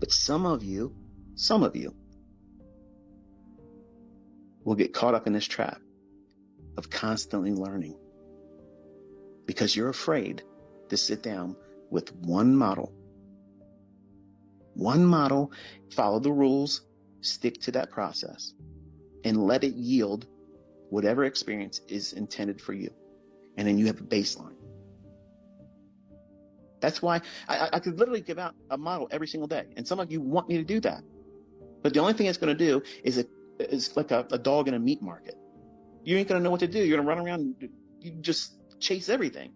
But some of you will get caught up in this trap of constantly learning because you're afraid to sit down with one model, follow the rules, stick to that process, and let it yield whatever experience is intended for you. And then you have a baseline. That's why I could literally give out a model every single day. And some of you want me to do that. But the only thing it's going to do is like a dog in a meat market. You ain't going to know what to do. You're going to run around and you just chase everything.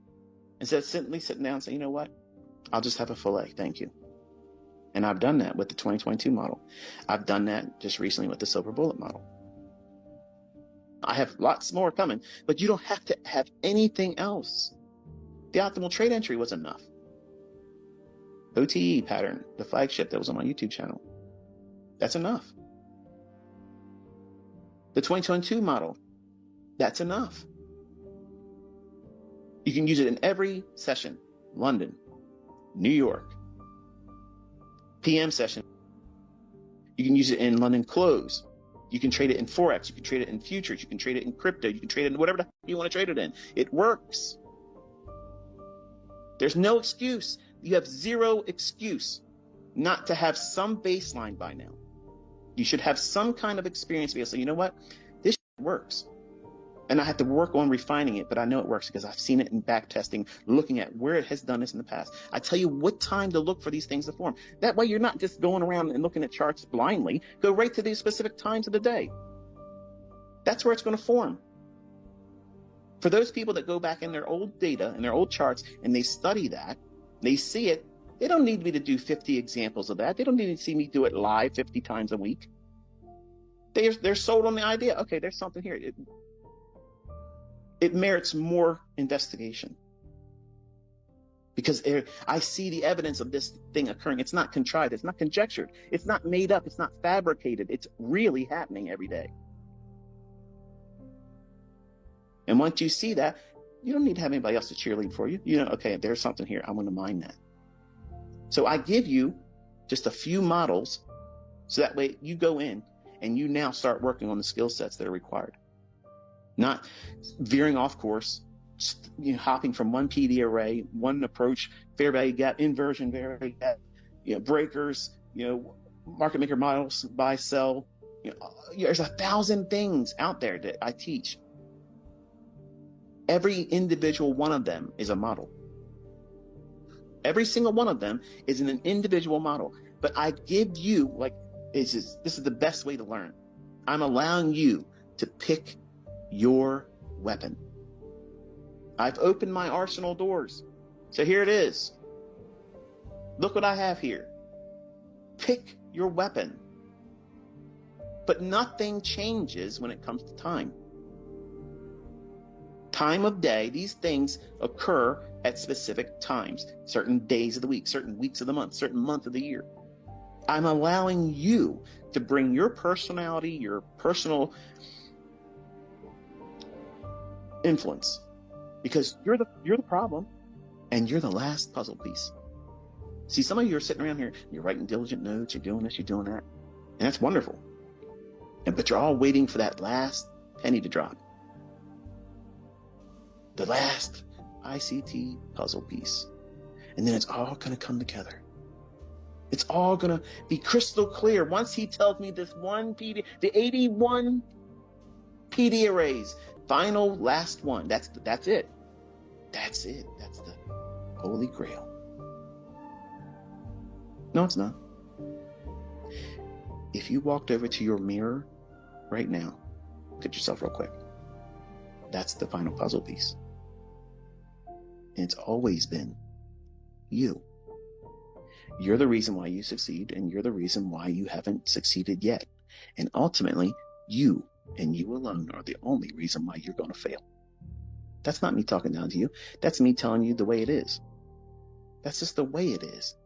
Instead of simply sitting down and saying, you know what? I'll just have a filet. Thank you. And I've done that with the 2022 model. I've done that just recently with the silver bullet model. I have lots more coming, but you don't have to have anything else. The optimal trade entry was enough. OTE pattern, the flagship that was on my YouTube channel. That's enough. The 2022 model, that's enough. You can use it in every session. London, New York, PM session. You can use it in London close. You can trade it in Forex. You can trade it in futures. You can trade it in crypto. You can trade it in whatever the heck you want to trade it in. It works. There's no excuse. You have zero excuse not to have some baseline by now. You should have some kind of experience to be able to say, you know what? This works. And I have to work on refining it, but I know it works because I've seen it in back testing, looking at where it has done this in the past. I tell you what time to look for these things to form. That way you're not just going around and looking at charts blindly. Go right to these specific times of the day. That's where it's going to form. For those people that go back in their old data and their old charts and they study that, they see it, they don't need me to do 50 examples of that. They don't need to see me do it live 50 times a week. They're sold on the idea. Okay, there's something here. It merits more investigation because I see the evidence of this thing occurring. It's not contrived. It's not conjectured. It's not made up. It's not fabricated. It's really happening every day. And once you see that, you don't need to have anybody else to cheerlead for you. You know, okay, there's something here. I'm going to mine that. So I give you just a few models so that way you go in and you now start working on the skill sets that are required. Not veering off course, hopping from one PD array, one approach, fair value gap, inversion value gap, breakers, market maker models, buy, sell. There's 1,000 things out there that I teach. Every individual one of them is a model. Every single one of them is in an individual model. But I give you, this is the best way to learn. I'm allowing you to pick your weapon. I've opened my arsenal doors. So here it is. Look what I have here. Pick your weapon. But nothing changes when it comes to time. Time of day, these things occur at specific times, certain days of the week, certain weeks of the month, certain month of the year. I'm allowing you to bring your personality, your personal influence, because you're the problem and you're the last puzzle piece. See, some of you are sitting around here, you're writing diligent notes, you're doing this, you're doing that, and that's wonderful. But you're all waiting for that last penny to drop. The last ICT puzzle piece. And then it's all going to come together. It's all going to be crystal clear. Once he tells me this one PD, the 81 PD arrays, final last one. That's it. That's it. That's the Holy Grail. No, it's not. If you walked over to your mirror right now, look at yourself real quick. That's the final puzzle piece. And it's always been you. You're the reason why you succeed, and you're the reason why you haven't succeeded yet. And ultimately, you and you alone are the only reason why you're going to fail. That's not me talking down to you. That's me telling you the way it is. That's just the way it is.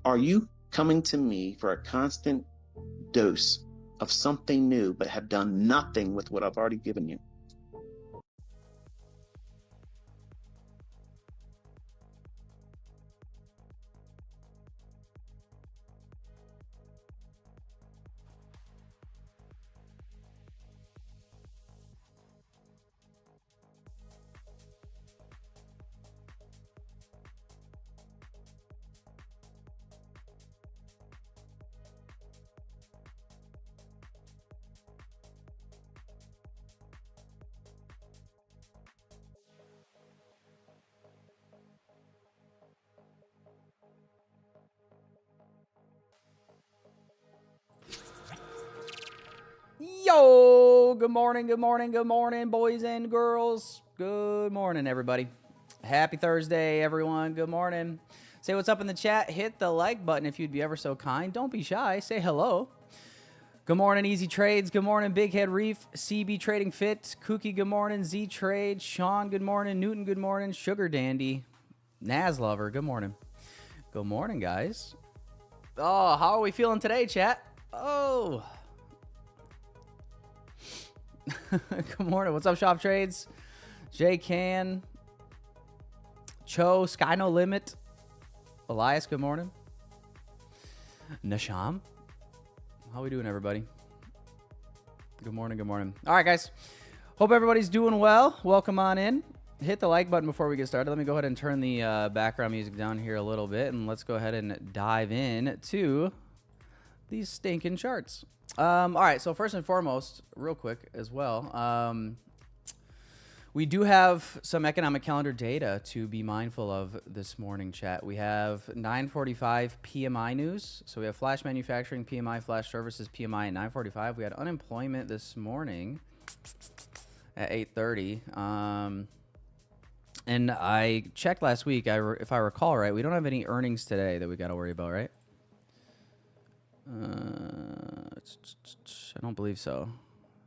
Are you coming to me for a constant dose of something new, but have done nothing with what I've already given you? Yo, good morning, boys and girls. Good morning, everybody. Happy Thursday, everyone. Good morning. Say what's up in the chat. Hit the like button if you'd be ever so kind. Don't be shy. Say hello. Good morning, Easy Trades. Good morning, Big Head Reef. CB Trading Fit. Kookie, good morning. Z Trade. Sean, good morning. Newton, good morning. Sugar Dandy. Naz Lover, good morning. Good morning, guys. Oh, how are we feeling today, chat? Oh. Good morning. What's up, Shop Trades? Jay Can. Cho. Sky No Limit. Elias, good morning. Nasham. How we doing, everybody? Good morning, good morning. All right, guys. Hope everybody's doing well. Welcome on in. Hit the like button before we get started. Let me go ahead and turn the background music down here a little bit, and let's go ahead and dive in to these stinking charts. All right, so first and foremost, real quick as well, we do have some economic calendar data to be mindful of this morning, chat. We have 9:45 PMI news. So we have flash manufacturing PMI, flash services PMI at 9:45. We had unemployment this morning at 8:30. And I checked last week, if I recall right, we don't have any earnings today that we got to worry about, right? I don't believe so.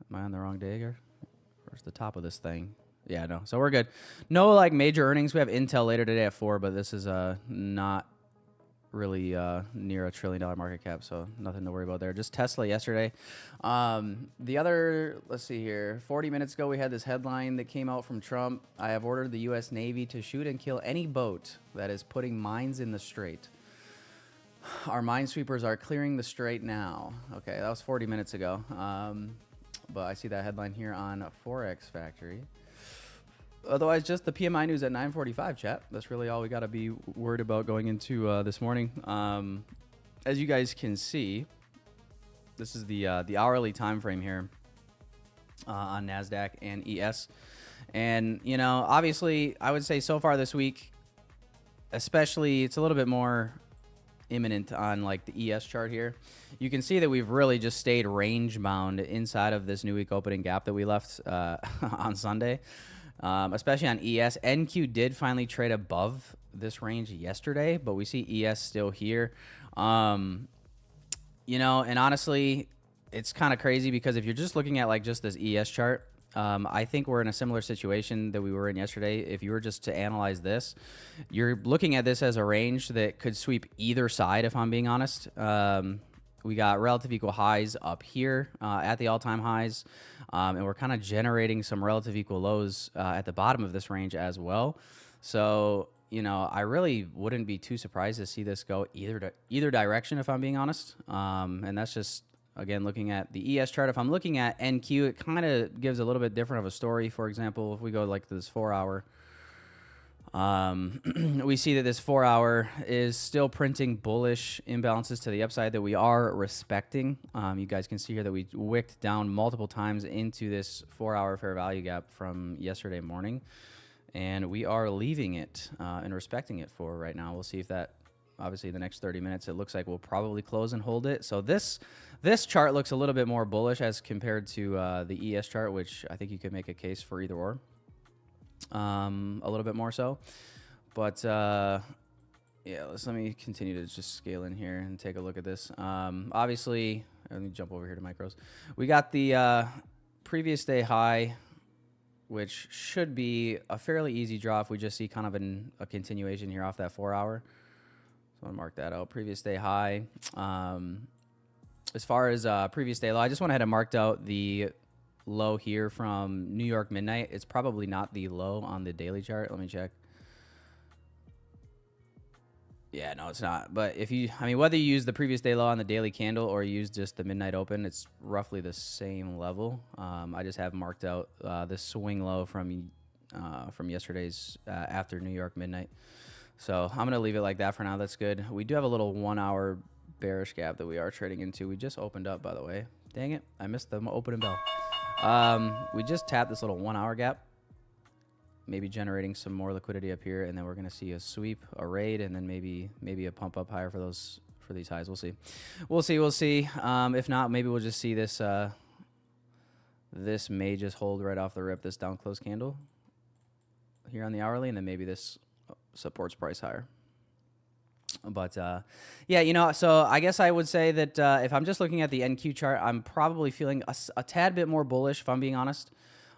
Am I on the wrong day here? Where's the top of this thing? Yeah, no. So we're good. No, like, major earnings. We have Intel later today at 4, but this is not really near $1 trillion market cap, so nothing to worry about there. Just Tesla yesterday. The other, let's see here. 40 minutes ago, we had this headline that came out from Trump. I have ordered the U.S. Navy to shoot and kill any boat that is putting mines in the strait. Our minesweepers are clearing the strait now. Okay, that was 40 minutes ago. But I see that headline here on Forex Factory. Otherwise, just the PMI news at 9:45, chat. That's really all we got to be worried about going into this morning. As you guys can see, this is the hourly time frame here on NASDAQ and ES. And, you know, obviously, I would say so far this week, especially, it's a little bit more imminent on like the ES chart here. You can see that we've really just stayed range bound inside of this new week opening gap that we left on Sunday, especially on ES. NQ did finally trade above this range yesterday, but we see ES still here. You know, and honestly, it's kind of crazy because if you're just looking at like just this ES chart, I think we're in a similar situation that we were in yesterday. If you were just to analyze this, you're looking at this as a range that could sweep either side, if I'm being honest. We got relative equal highs up here at the all-time highs, and we're kind of generating some relative equal lows at the bottom of this range as well. So, you know, I really wouldn't be too surprised to see this go either direction, if I'm being honest. And that's just, again, looking at the ES chart. If I'm looking at NQ, it kind of gives a little bit different of a story. For example, if we go like this 4-hour, we see that this 4-hour is still printing bullish imbalances to the upside that we are respecting. You guys can see here that we wicked down multiple times into this 4-hour fair value gap from yesterday morning, and we are leaving it and respecting it for right now. We'll see if that, obviously, the next 30 minutes, it looks like we'll probably close and hold it. So this chart looks a little bit more bullish as compared to the ES chart, which I think you could make a case for either or, a little bit more so. But yeah, let me continue to just scale in here and take a look at this. Obviously, let me jump over here to micros. We got the previous day high, which should be a fairly easy draw if we just see kind of a continuation here off that 4-hour. So I'm gonna mark that out. Previous day high. As far as previous day low, I just went ahead and marked out the low here from New York midnight. It's probably not the low on the daily chart. Let me check. Yeah, no, it's not. But if you, I mean, whether you use the previous day low on the daily candle or use just the midnight open, it's roughly the same level. I just have marked out this swing low from yesterday's after New York midnight. So I'm going to leave it like that for now. That's good. We do have a little 1-hour bearish gap that we are trading into. We just opened up, by the way. Dang it. I missed the opening bell. We just tapped this little 1-hour gap, maybe generating some more liquidity up here, and then we're going to see a sweep, a raid, and then maybe a pump up higher for these highs. We'll see. We'll see. If not, maybe we'll just see this This may just hold right off the rip, this down close candle here on the hourly, and then maybe this supports price higher. But yeah, you know, so I guess I would say that if I'm just looking at the NQ chart, I'm probably feeling a tad bit more bullish, if I'm being honest,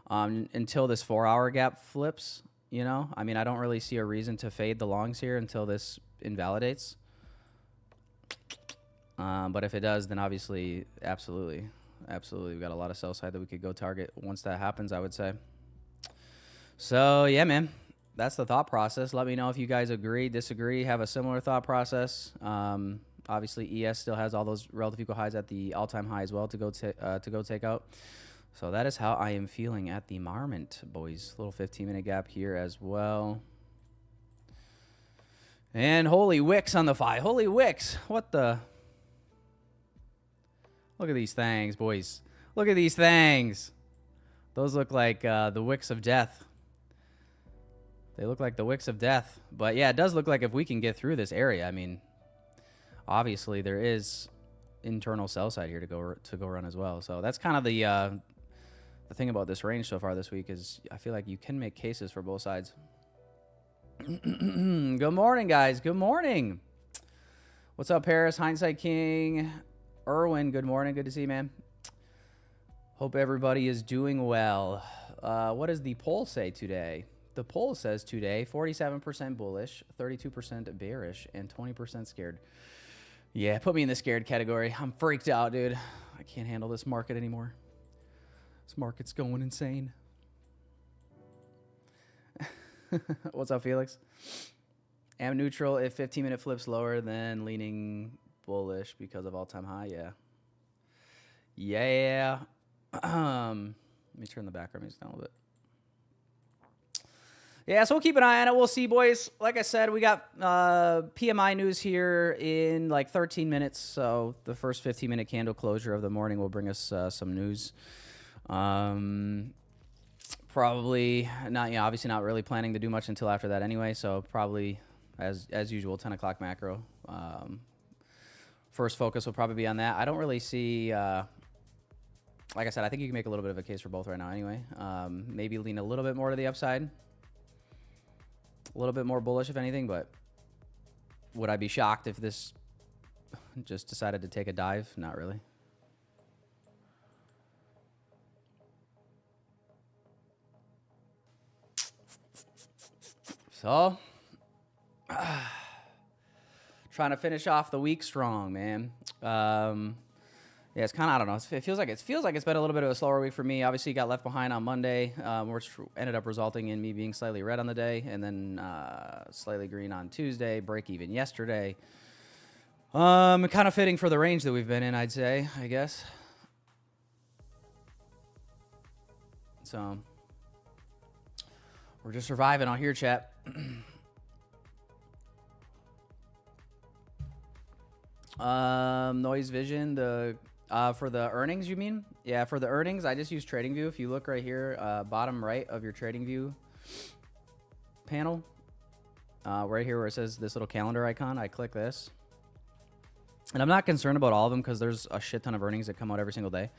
until this 4-hour gap flips. You know, I mean, I don't really see a reason to fade the longs here until this invalidates. But if it does, then obviously, absolutely, we've got a lot of sell side that we could go target once that happens, I would say. So yeah, man, that's the thought process. Let me know if you guys agree, disagree, have a similar thought process. Obviously, ES still has all those relative equal highs at the all-time high as well to go take out. So that is how I am feeling at the moment, boys. Little 15-minute gap here as well. And holy wicks on the 5. Holy wicks. What the? Look at these things, boys. Look at these things. Those look like the wicks of death. They look like the wicks of death. But yeah, it does look like if we can get through this area, I mean, obviously there is internal sell side here to go run as well. So that's kind of the thing about this range so far this week is I feel like you can make cases for both sides. Good morning, guys. Good morning. What's up, Paris? Hindsight King. Erwin, good morning. Good to see you, man. Hope everybody is doing well. What does the poll say today? The poll says today 47% bullish, 32% bearish, and 20% scared. Yeah, put me in the scared category. I'm freaked out, dude. I can't handle this market anymore. This market's going insane. What's up, Felix? Am neutral if 15-minute flips lower than leaning bullish because of all-time high. Yeah. Yeah. Let me turn the background music down a little bit. Yeah, so we'll keep an eye on it. We'll see, boys. Like I said, we got PMI news here in like 13 minutes. So the first 15-minute candle closure of the morning will bring us some news. Probably not, you know, obviously not really planning to do much until after that anyway. So probably, as usual, 10 o'clock macro. First focus will probably be on that. I don't really see, like I said, I think you can make a little bit of a case for both right now anyway. Maybe lean a little bit more to the upside. A little bit more bullish, if anything, but would I be shocked if this just decided to take a dive? Not really. So, trying to finish off the week strong, man. Yeah, it's kind of, I don't know. It feels like it's been a little bit of a slower week for me. Obviously, got left behind on Monday, which ended up resulting in me being slightly red on the day, and then slightly green on Tuesday, break even yesterday. Kind of fitting for the range that we've been in, I'd say, I guess. So, we're just surviving out here, chat. Noise vision, for the earnings, you mean? Yeah, for the earnings, I just use TradingView. If you look right here, bottom right of your TradingView panel, right here where it says this little calendar icon, I click this. And I'm not concerned about all of them because there's a shit ton of earnings that come out every single day.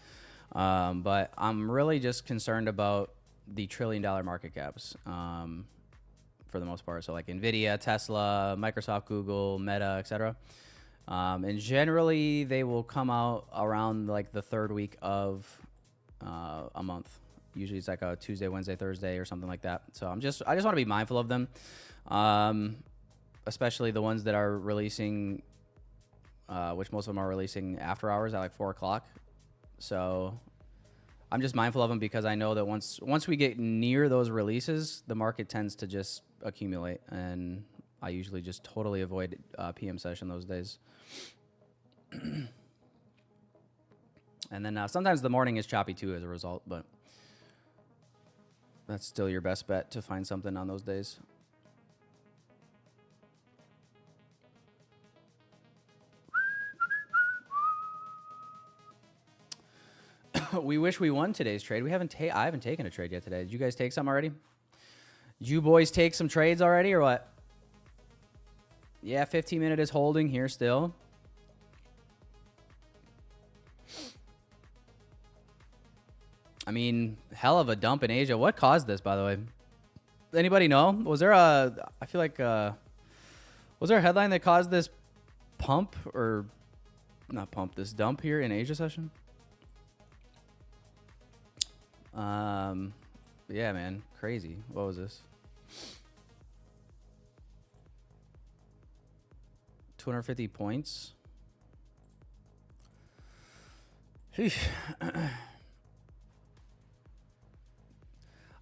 But I'm really just concerned about the $1 trillion market caps for the most part. So like NVIDIA, Tesla, Microsoft, Google, Meta, etc. And generally, they will come out around like the third week of a month. Usually, it's like a Tuesday, Wednesday, Thursday, or something like that. So I just want to be mindful of them, especially the ones that are releasing, which most of them are releasing after hours at like 4 o'clock. So I'm just mindful of them because I know that once we get near those releases, the market tends to just accumulate, and I usually just totally avoid PM session those days. And then sometimes the morning is choppy too as a result, but that's still your best bet to find something on those days. We wish we won today's trade. I haven't taken a trade yet today. Did you guys take some already? Did you boys take some trades already or what? Yeah, 15-minute is holding here still. I mean, hell of a dump in Asia. What caused this, by the way? Anybody know? Was there a, I feel like, was there a headline that caused this pump or not pump, this dump here in Asia session? Yeah, man, crazy. What was this? 250 points.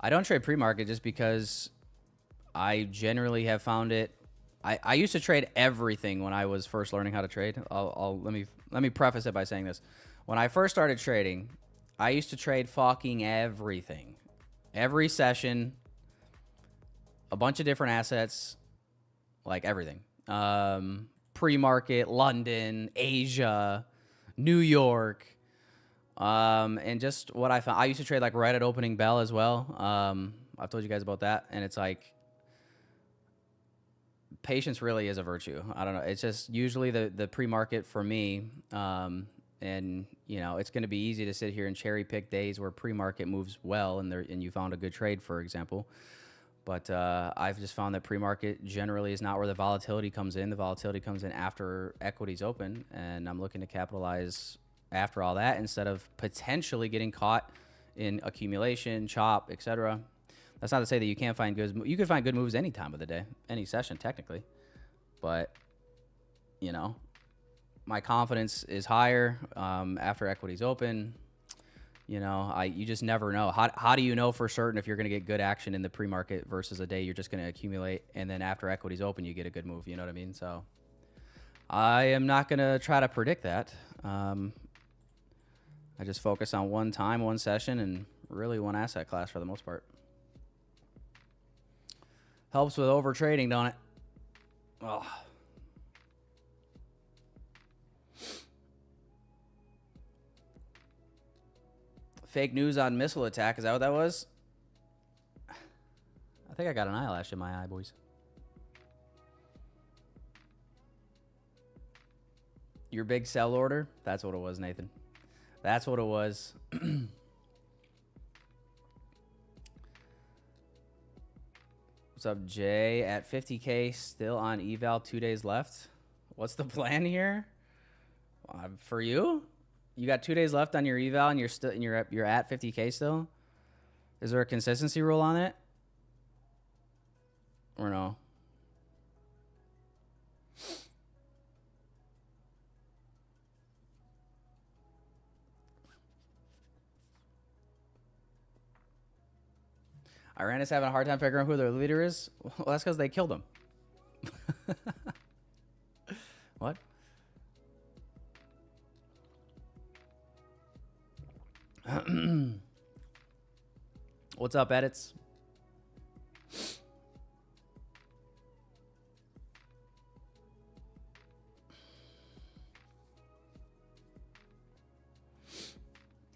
I don't trade pre-market just because I generally have found it. I used to trade everything when I was first learning how to trade. Let me preface it by saying this. When I first started trading, I used to trade fucking everything. Every session, a bunch of different assets, like everything. Pre-market, London, Asia, New York. And just what I found, I used to trade like right at opening bell as well. I've told you guys about that. And it's like, patience really is a virtue. I don't know. It's just usually the pre-market for me. And you know, it's going to be easy to sit here and cherry pick days where pre-market moves well and you found a good trade, for example. But I've just found that pre-market generally is not where the volatility comes in. The volatility comes in after equities open, and I'm looking to capitalize after all that instead of potentially getting caught in accumulation, chop, etc. That's not to say that you can't find good. You can find good moves any time of the day, any session technically, but you know, my confidence is higher after equities open. You know, you just never know. How do you know for certain if you're going to get good action in the pre-market versus a day you're just going to accumulate, and then after equities open you get a good move? You know what I mean? So I am not going to try to predict that. I just focus on one time, one session, and really one asset class for the most part. Helps with over trading, don't it? Oh. Fake news on missile attack. Is that what that was? I think I got an eyelash in my eye, boys. Your big sell order? That's what it was, Nathan. That's what it was. What's up, Jay? At 50K, still on eval, 2 days left. What's the plan here? For you? You got 2 days left on your eval, and you're at 50K still. Is there a consistency rule on it, or no? Iran is having a hard time figuring out who their leader is. Well, that's because they killed him. What? What's up, edits?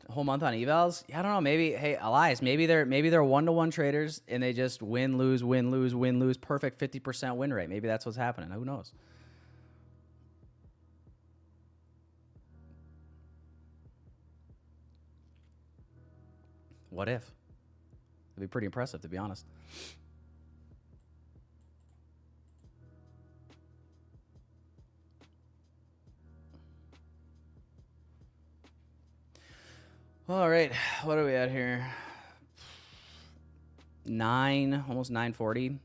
A whole month on evals? Yeah, I don't know. Maybe, hey, Elias, maybe they're 1-to-1 traders and they just win, lose, win, lose, win, lose. Perfect 50% win rate. Maybe that's what's happening. Who knows? What if? It'd be pretty impressive, to be honest. All right, what are we at here? 9, almost 9:40.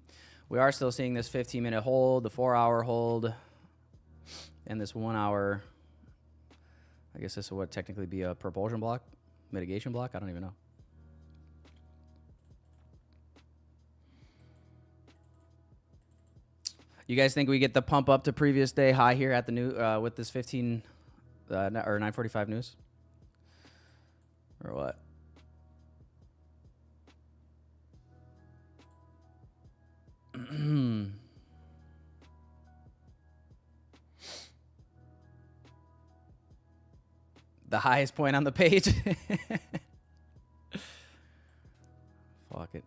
We are still seeing this 15-minute hold, the 4-hour hold, and this 1 hour. I guess this would technically be a propulsion block, mitigation block. I don't even know. You guys think we get the pump up to previous day high here at the new with this 15 or 9:45 news, or what? The highest point on the page. Fuck it.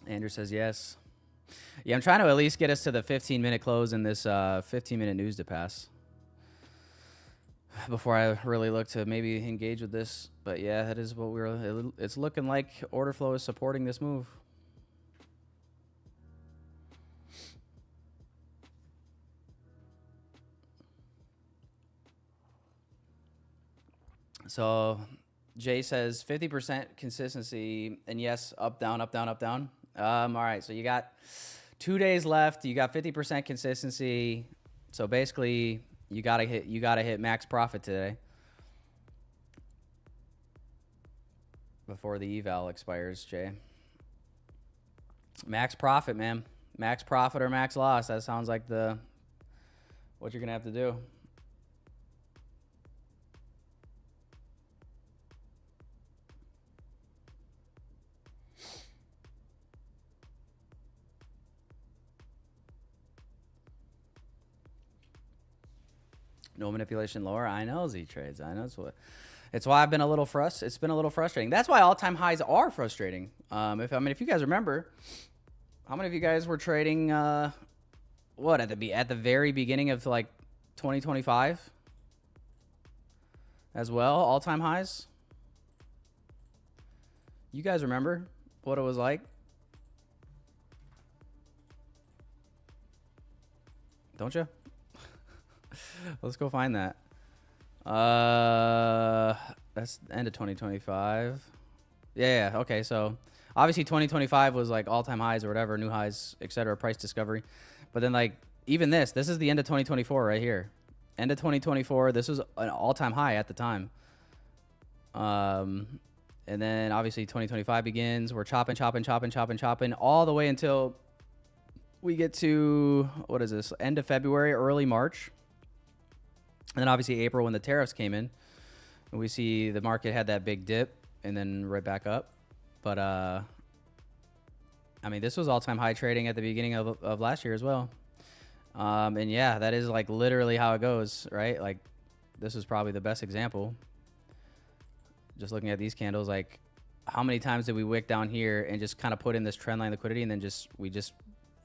Andrew says yes. Yeah, I'm trying to at least get us to the 15-minute close in this 15-minute news to pass. before I really look to maybe engage with this. But yeah, that is what it's looking like. Order flow is supporting this move. So Jay says 50% consistency, and yes, up, down, up, down, up, down. All right, so you got 2 days left. You got 50% consistency. So basically, you gotta hit max profit today before the eval expires, Jay. Max profit, man. Max profit or max loss. That sounds like what you're gonna have to do. No manipulation lower. I know Z trades. I know it's why I've been a little It's been a little frustrating. That's why all-time highs are frustrating. If you guys remember, how many of you guys were trading at the very beginning of like 2025 as well? All-time highs. You guys remember what it was like? Don't you? Let's go find that. That's the end of 2025. Yeah. Okay. So obviously 2025 was like all-time highs or whatever, new highs, etc. Price discovery. But then like even this is the end of 2024 right here. End of 2024. This was an all-time high at the time. And then obviously 2025 begins. We're chopping all the way until we get to, what is this? End of February, early March. And then obviously April when the tariffs came in, and we see the market had that big dip and then right back up. But I mean, this was all-time high trading at the beginning of last year as well. And yeah, that is like literally how it goes, right? Like this is probably the best example. Just looking at these candles, like how many times did we wick down here and just kind of put in this trend line liquidity, and then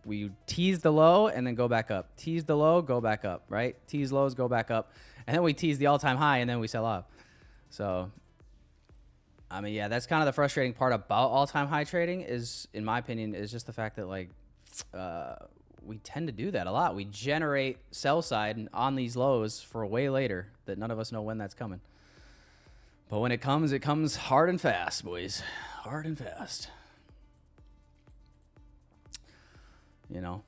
we tease the low and then go back up. Tease the low, go back up, right? Tease lows, go back up. And then we tease the all-time high and then we sell off. So, I mean, yeah, that's kind of the frustrating part about all-time high trading is, in my opinion, is just the fact that like we tend to do that a lot. We generate sell side on these lows for way later that none of us know when that's coming. But when it comes hard and fast, boys. Hard and fast. You know.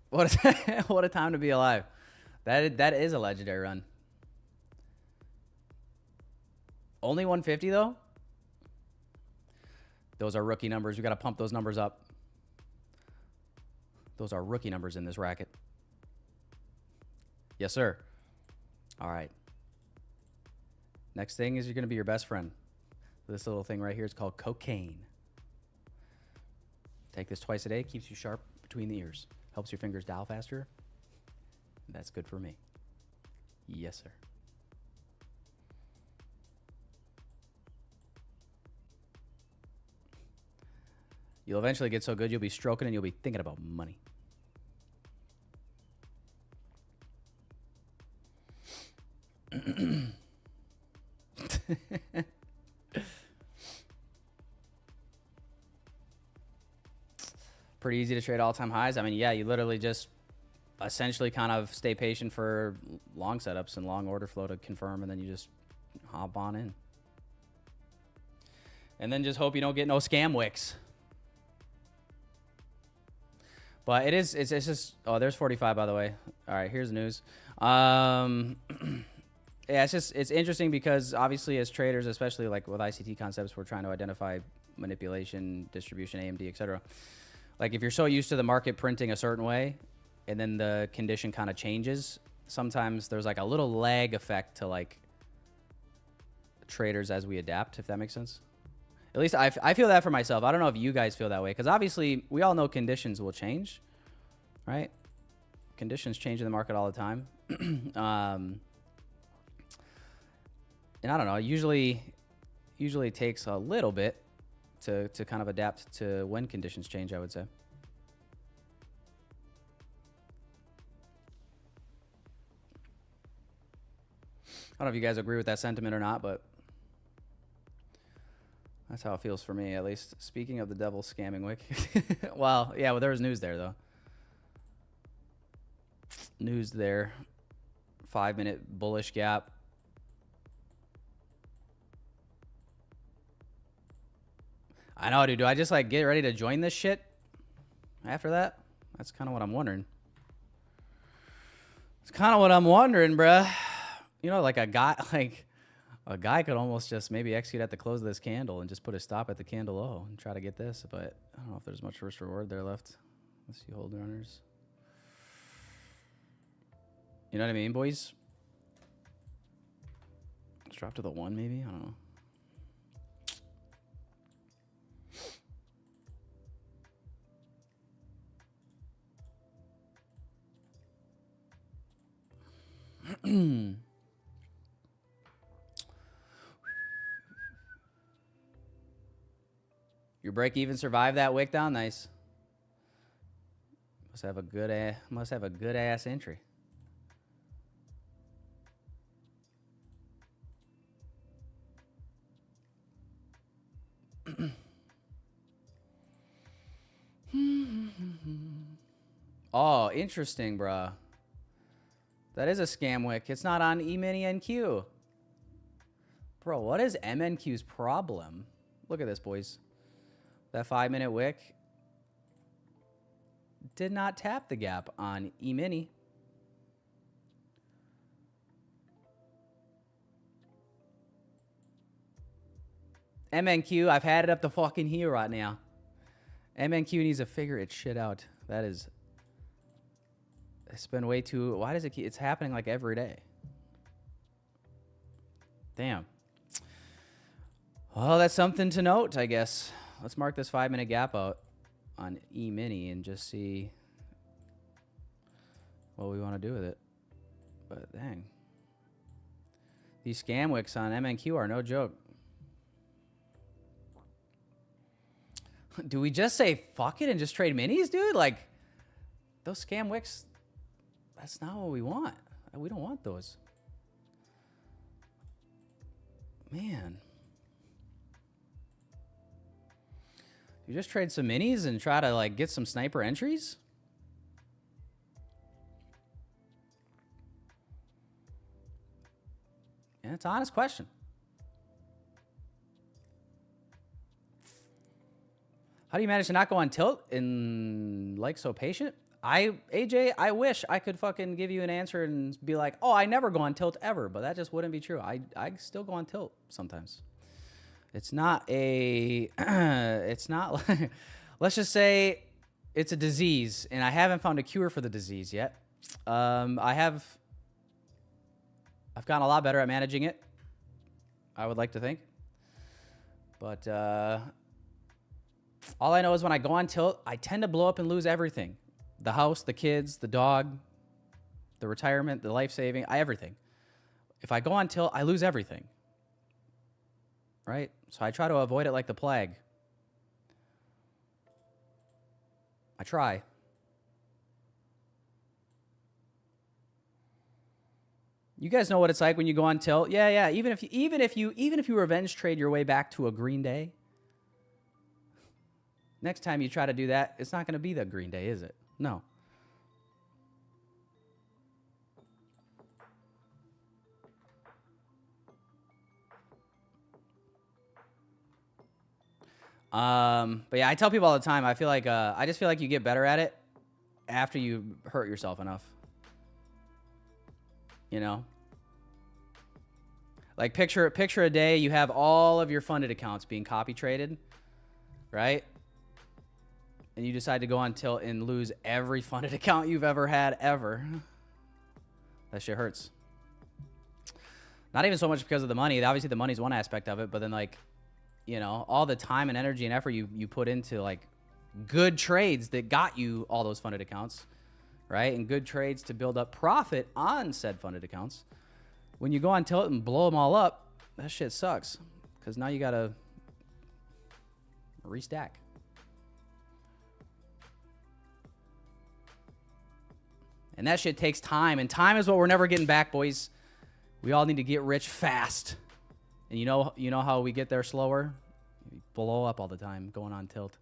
What a time to be alive. That is a legendary run. Only 150 though? Those are rookie numbers. We got to pump those numbers up. Those are rookie numbers in this racket. Yes, sir. All right. Next thing is you're going to be your best friend. This little thing right here is called cocaine. Take this twice a day. Keeps you sharp between the ears. Helps your fingers dial faster. That's good for me. Yes, sir. You'll eventually get so good you'll be stroking and you'll be thinking about money. Pretty easy to trade all-time highs. I mean, yeah, you literally just essentially kind of stay patient for long setups and long order flow to confirm, and then you just hop on in. And then just hope you don't get no scam wicks. But it's just, oh, there's 45, by the way. All right, here's the news. Yeah, it's interesting because obviously as traders, especially like with ICT concepts, we're trying to identify manipulation, distribution, AMD, etc. Like if you're so used to the market printing a certain way and then the condition kind of changes, sometimes there's like a little lag effect to like traders as we adapt, if that makes sense. At least I feel that for myself. I don't know if you guys feel that way, because obviously we all know conditions will change, right? Conditions change in the market all the time. And I don't know, usually takes a little bit to kind of adapt to when conditions change, I would say. I don't know if you guys agree with that sentiment or not, but that's how it feels for me, at least. Speaking of the devil scamming wick. Well, yeah, well, there was news there, though. News there. 5-minute bullish gap. I know, dude. Do I just, like, get ready to join this shit after that? That's kind of what I'm wondering. It's kind of what I'm wondering, bruh. You know, like a guy could almost just maybe execute at the close of this candle and just put a stop at the candle low and try to get this, but I don't know if there's much risk reward there left. Let's see, hold runners. You know what I mean, boys? Let's drop to the 1 maybe? I don't know. Your break even survived that wick down. Nice. Must have a good ass entry. Oh, interesting, bruh. That is a scam wick. It's not on E-mini NQ. Bro, what is MNQ's problem? Look at this, boys. That 5-minute wick did not tap the gap on E-mini. MNQ, I've had it up to fucking here right now. MNQ needs to figure its shit out. That is... It's been way too... Why does it keep... It's happening like every day. Damn. Well, that's something to note, I guess. Let's mark this 5-minute gap out on E-mini and just see what we want to do with it. But dang. These scam wicks on MNQ are no joke. Do we just say fuck it and just trade minis, dude? Like, those scam wicks... That's not what we want. We don't want those. Man. You just trade some minis and try to, like, get some sniper entries? And it's an honest question. How do you manage to not go on tilt and like so patient? AJ, I wish I could fucking give you an answer and be like, oh, I never go on tilt ever, but that just wouldn't be true. I still go on tilt sometimes. It's not a, it's not like, let's just say it's a disease and I haven't found a cure for the disease yet. I've gotten a lot better at managing it, I would like to think. But all I know is when I go on tilt, I tend to blow up and lose everything. The house, the kids, the dog, the retirement, the life saving, everything. If I go on tilt, I lose everything. Right? So I try to avoid it like the plague. I try. You guys know what it's like when you go on tilt. Yeah. Even if you revenge trade your way back to a green day, next time you try to do that, it's not going to be the green day, is it? No. But yeah, I tell people all the time, I feel like, I just feel like you get better at it after you hurt yourself enough. You know? Like picture a day you have all of your funded accounts being copy traded, right? And you decide to go on tilt and lose every funded account you've ever had, ever. That shit hurts. Not even so much because of the money. Obviously, the money's one aspect of it, but then, like, you know, all the time and energy and effort you put into, like, good trades that got you all those funded accounts, right? And good trades to build up profit on said funded accounts. When you go on tilt and blow them all up, that shit sucks. Because now you got to restack. And that shit takes time. And time is what we're never getting back, boys. We all need to get rich fast. And you know how we get there slower? We blow up all the time, going on tilt.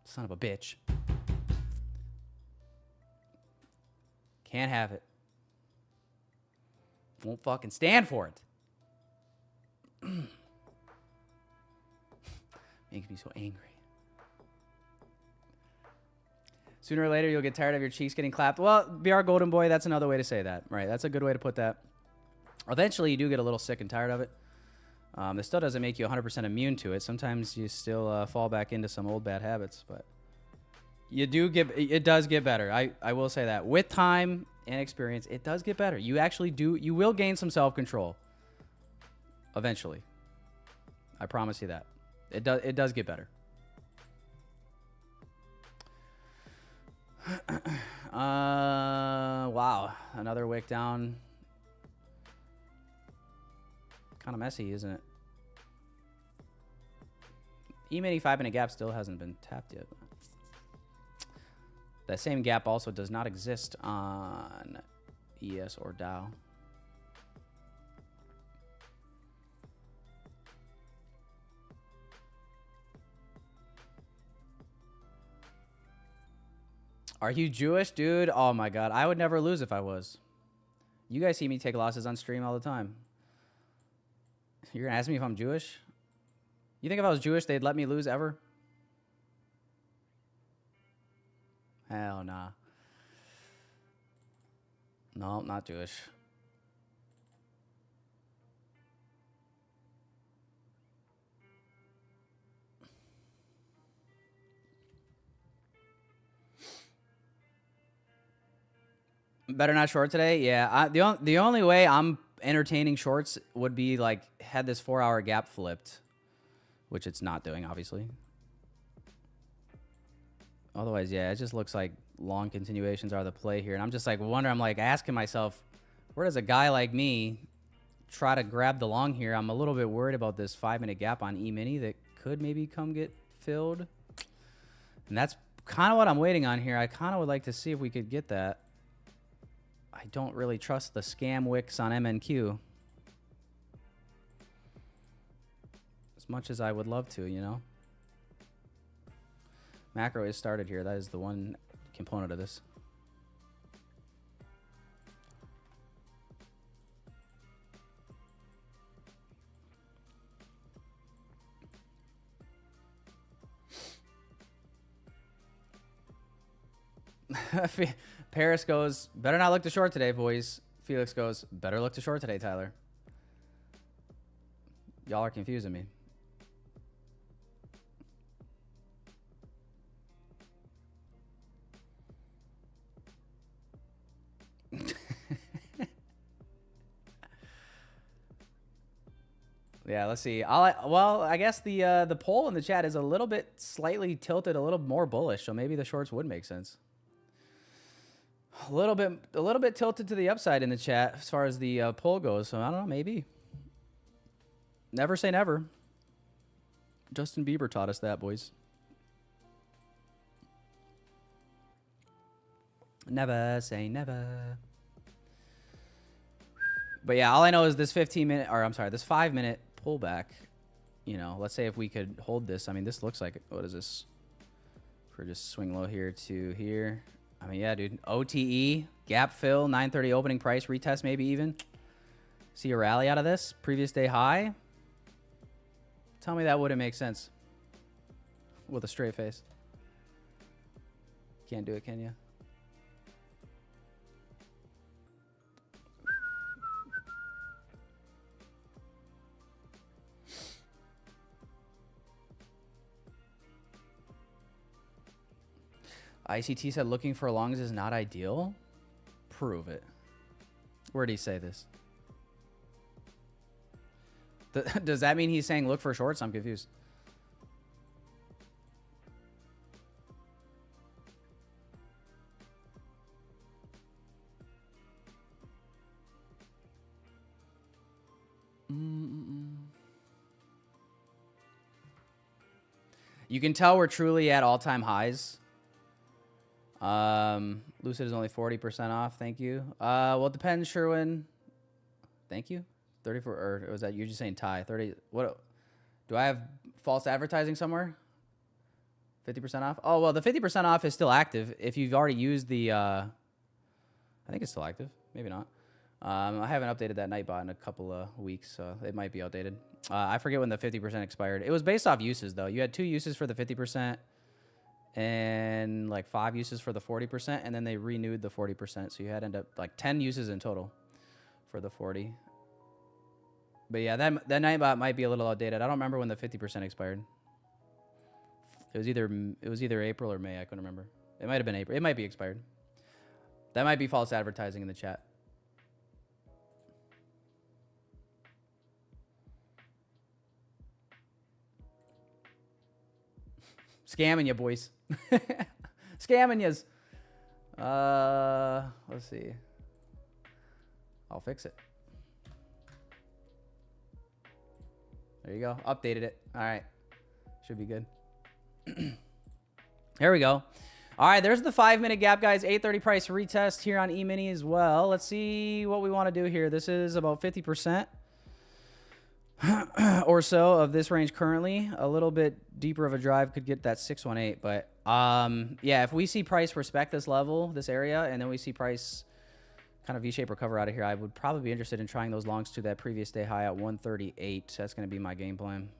Son of a bitch. Can't have it. Won't fucking stand for it. Makes me so angry. Sooner or later, you'll get tired of your cheeks getting clapped. Well, BR Golden Boy, that's another way to say that. Right, that's a good way to put that. Eventually, you do get a little sick and tired of it. This still doesn't make you 100% immune to it. Sometimes you still fall back into some old bad habits, but it does get better. I will say that. With time and experience, it does get better. You will gain some self-control. Eventually. I promise you that. It does get better. Wow. Another wick down. Kind of messy, isn't it? E-mini 5-minute gap still hasn't been tapped yet. That same gap also does not exist on ES or Dow. Are you Jewish, dude? Oh my God. I would never lose if I was. You guys see me take losses on stream all the time. You're going to ask me if I'm Jewish? You think if I was Jewish, they'd let me lose ever? Hell nah. No, not Jewish. Better not short today? Yeah. The only way I'm entertaining shorts would be like had this 4-hour gap flipped, which it's not doing, obviously. Otherwise, yeah, it just looks like long continuations are the play here. And I'm just like wondering, I'm like asking myself, where does a guy like me try to grab the long here? I'm a little bit worried about this 5-minute gap on E-mini that could maybe come get filled. And that's kind of what I'm waiting on here. I kind of would like to see if we could get that. I don't really trust the scam wicks on MNQ as much as I would love to, you know. Macro is started here. That is the one component of this. Paris goes, better not look to short today, boys. Felix goes, better look to short today, Tyler. Y'all are confusing me. Yeah, let's see. Well, I guess the poll in the chat is a little bit slightly tilted, a little more bullish, so maybe the shorts would make sense. A little bit tilted to the upside in the chat as far as the poll goes. So I don't know, maybe. Never say never. Justin Bieber taught us that, boys. Never say never. But yeah, all I know is this 15-minute, or I'm sorry, this 5-minute pullback. You know, let's say if we could hold this. I mean, this looks like, what is this? If we're just swing low here to here. I mean, yeah, dude. OTE, gap fill, 930 opening price, retest maybe even. See a rally out of this? Previous day high? Tell me that wouldn't make sense. With a straight face. Can't do it, can you? ICT said looking for longs is not ideal. Prove it. Where did he say this? Does that mean he's saying look for shorts? I'm confused. You can tell we're truly at all-time highs. Lucid is only 40% off. Thank you. Well, it depends, Sherwin. Thank you. 34, or was that you just saying Ty? 30. What? Do I have false advertising somewhere? 50% off? Oh, well, the 50% off is still active. If you've already used the, I think it's still active. Maybe not. I haven't updated that Nightbot in a couple of weeks, so it might be outdated. I forget when the 50% expired. It was based off uses, though. You had 2 uses for the 50% and like 5 uses for the 40%, and then they renewed the 40%. So you had end up like 10 uses in total for the 40. But yeah, that Nightbot might be a little outdated. I don't remember when the 50% expired. It was either April or May. I couldn't remember. It might have been April. It might be expired. That might be false advertising in the chat. Scamming you, boys. Scamming yous. Let's see. I'll fix it. There you go. Updated it. All right. Should be good. There we go. All right, there's the 5-minute gap, guys. 830 price retest here on E-mini as well. Let's see what we want to do here. This is about 50% or so of this range currently. A little bit deeper of a drive could get that 618, but yeah, if we see price respect this level, this area, and then we see price kind of V-shape recover out of here, I would probably be interested in trying those longs to that previous day high at 138. That's going to be my game plan.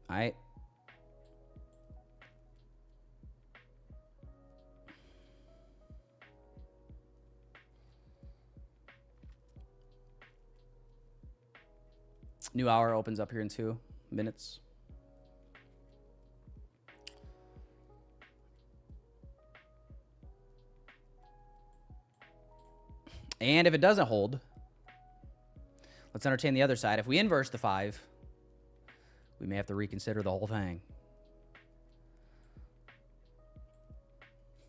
All right. New hour opens up here in 2 minutes. And if it doesn't hold, let's entertain the other side. If we inverse the 5, we may have to reconsider the whole thing.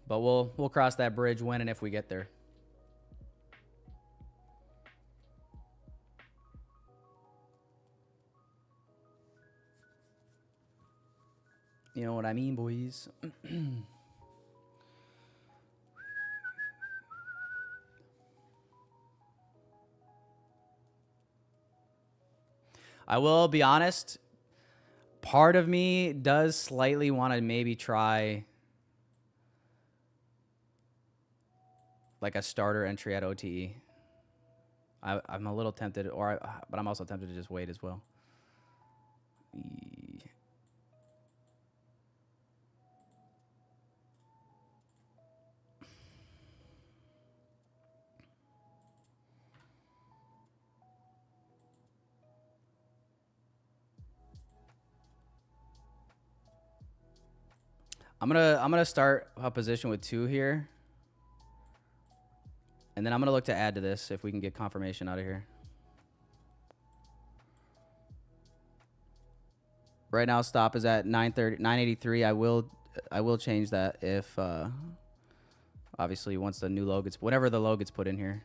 But we'll cross that bridge when and if we get there. You know what I mean, boys? I will be honest. Part of me does slightly want to maybe try like a starter entry at OTE. I'm a little tempted, but I'm also tempted to just wait as well. I'm gonna start a position with 2 here. And then I'm gonna look to add to this if we can get confirmation out of here. Right now stop is at 983. I will change that if obviously once the new low gets, whenever the low gets put in here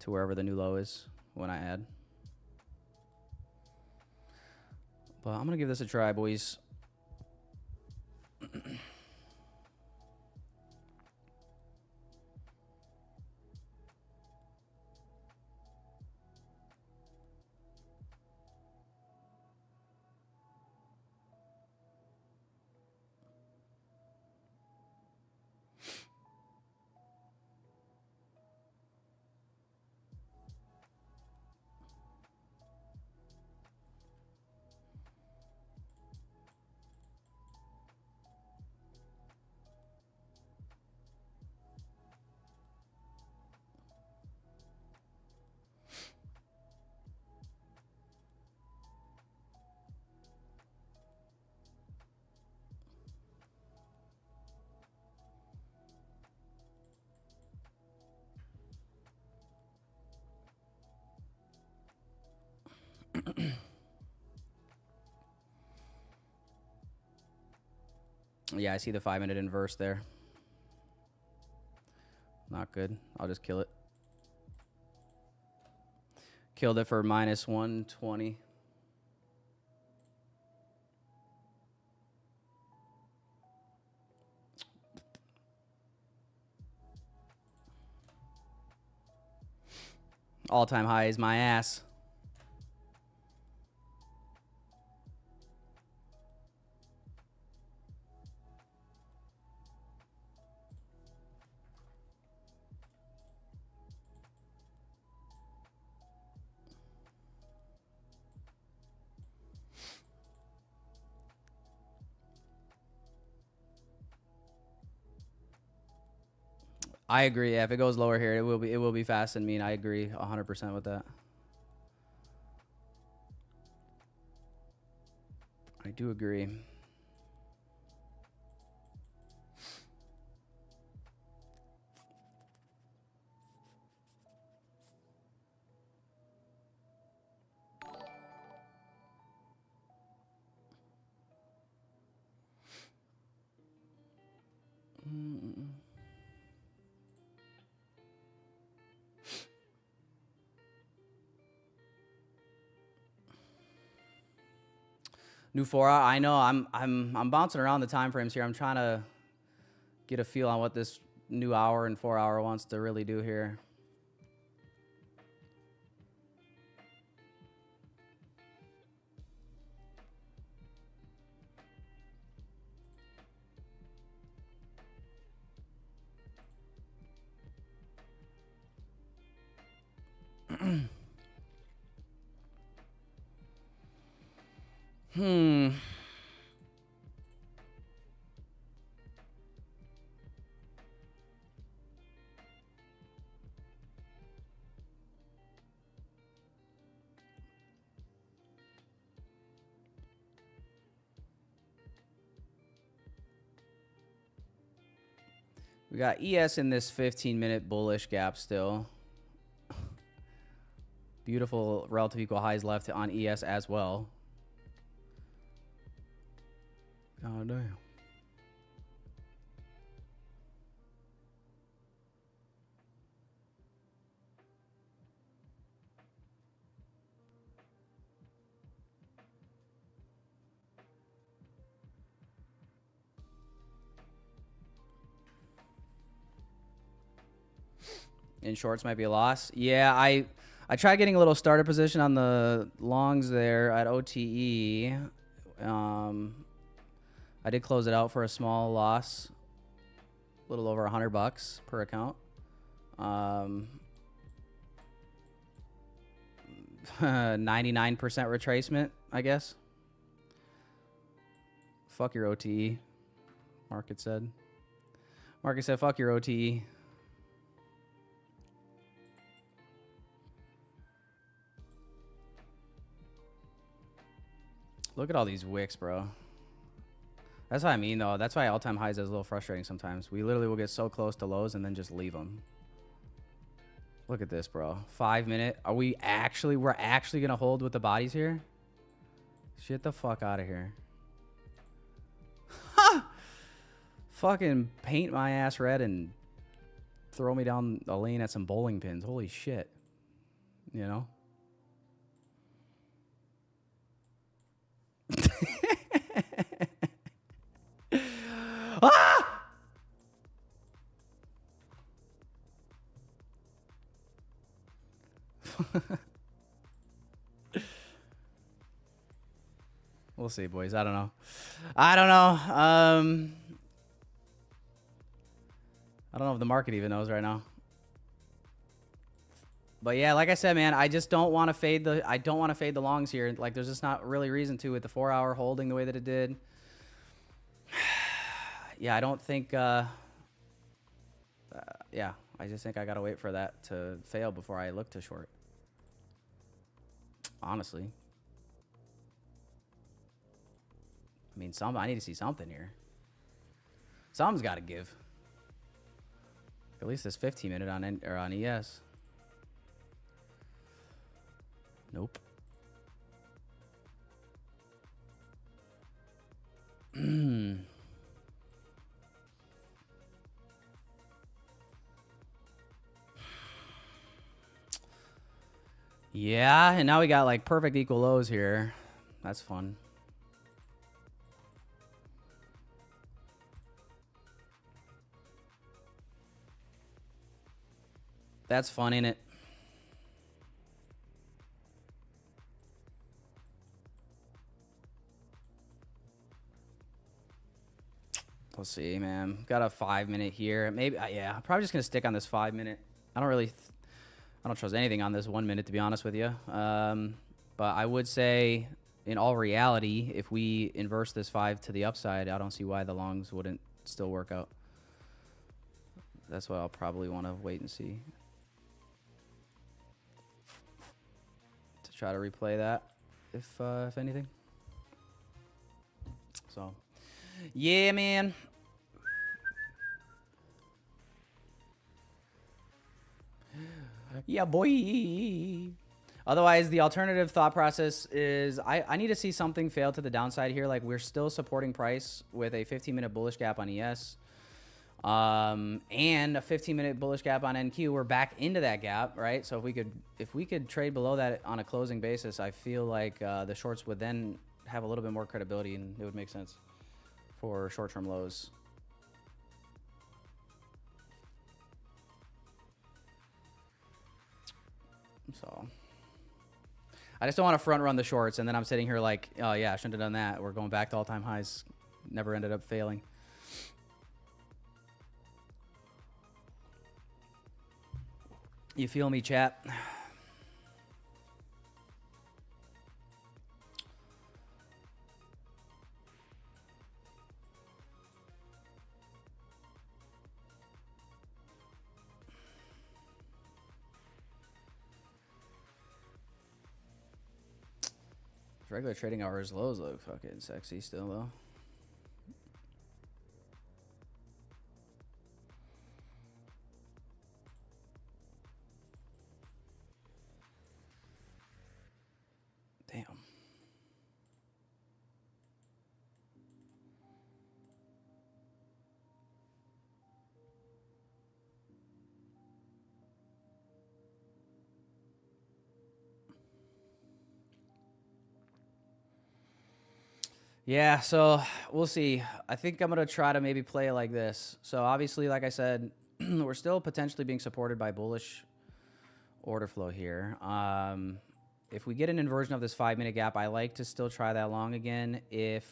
to wherever the new low is when I add. But I'm gonna give this a try, boys. Yeah, I see the 5-minute inverse there. Not good. I'll just kill it. Killed it for minus 120. All-time high is my ass. I agree. Yeah, if it goes lower here, it will be fast and mean. I agree 100% with that. I do agree. New 4-hour. I know. I'm bouncing around the time frames here. I'm trying to get a feel on what this new hour and 4-hour wants to really do here. We got ES in this 15-minute bullish gap still. Beautiful relative equal highs left on ES as well. God damn. In shorts might be a loss. Yeah, I tried getting a little starter position on the longs there at OTE. I did close it out for a small loss, a little over $100 per account. 99% retracement, I guess. Fuck your OTE, Market said. Market said, fuck your OTE. Look at all these wicks, bro. That's what I mean, though. That's why all-time highs is a little frustrating sometimes. We literally will get so close to lows and then just leave them. Look at this, bro. 5 minute. We're actually going to hold with the bodies here? Shit the fuck out of here. Ha! Fucking paint my ass red and throw me down the lane at some bowling pins. Holy shit. You know? Ah! We'll see, boys. I don't know. I don't know. I don't know if the market even knows right now. But yeah, like I said, man, I just don't want to fade the. I don't want to fade the longs here. Like, there's just not really reason to with the 4-hour holding the way that it did. Yeah, I don't think. Yeah, I just think I gotta wait for that to fail before I look to short. Honestly. I mean, I need to see something here. Something's got to give. At least this 15-minute on ES. Nope. Yeah, and now we got like perfect equal lows here. That's fun. That's fun, ain't it? Let's see, man. Got a 5 minute here. Maybe, yeah, I'm probably just going to stick on this 5 minute. I don't trust anything on this 1 minute, to be honest with you. But I would say, in all reality, if we inverse this 5 to the upside, I don't see why the longs wouldn't still work out. That's what I'll probably want to wait and see. To try to replay that, if anything. So, yeah, man. Yeah, boy. Otherwise, the alternative thought process is I need to see something fail to the downside here. Like, we're still supporting price with a 15-minute bullish gap on ES. And a 15-minute bullish gap on NQ. We're back into that gap, right? So if we could trade below that on a closing basis, I feel like the shorts would then have a little bit more credibility, and it would make sense for short-term lows. So I just don't want to front run the shorts, and then I'm sitting here like, oh yeah, I shouldn't have done that. We're going back to all-time highs. Never ended up failing. You feel me, chat? Regular trading hours lows look fucking sexy still, though. Damn. Yeah, so we'll see. I think I'm going to try to maybe play it like this. So obviously, like I said, we're still potentially being supported by bullish order flow here. If we get an inversion of this 5-minute gap, I like to still try that long again. If,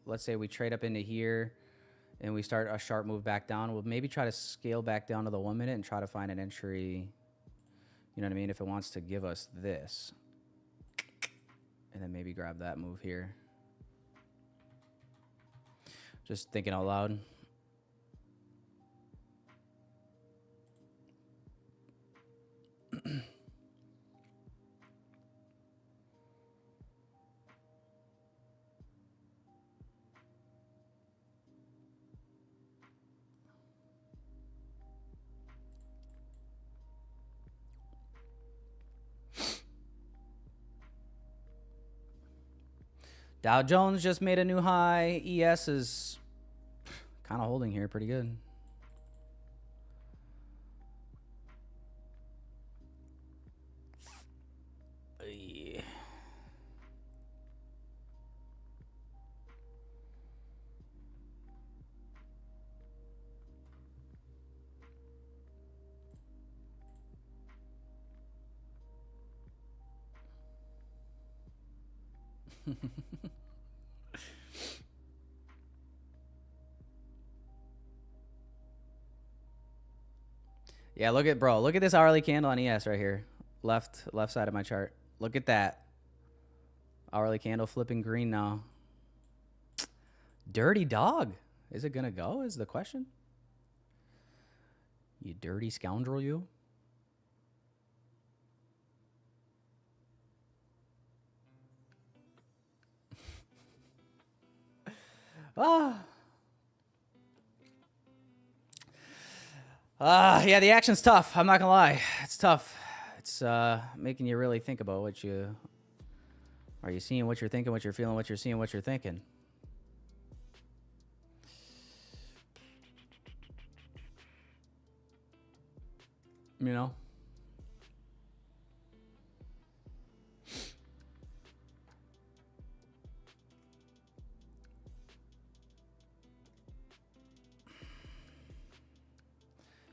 let's say, we trade up into here and we start a sharp move back down, we'll maybe try to scale back down to the 1 minute and try to find an entry, you know what I mean, if it wants to give us this. And then maybe grab that move here. Just thinking out loud. Dow Jones just made a new high. ES is kind of holding here pretty good. Yeah. Yeah, look at this hourly candle on ES right here. Left side of my chart. Look at that. Hourly candle flipping green now. Dirty dog. Is it gonna go? Is the question. You dirty scoundrel, you. Yeah, the action's tough. I'm not gonna lie. It's tough. It's making you really think about what you... Are you seeing what you're thinking, what you're feeling, what you're seeing, what you're thinking? You know?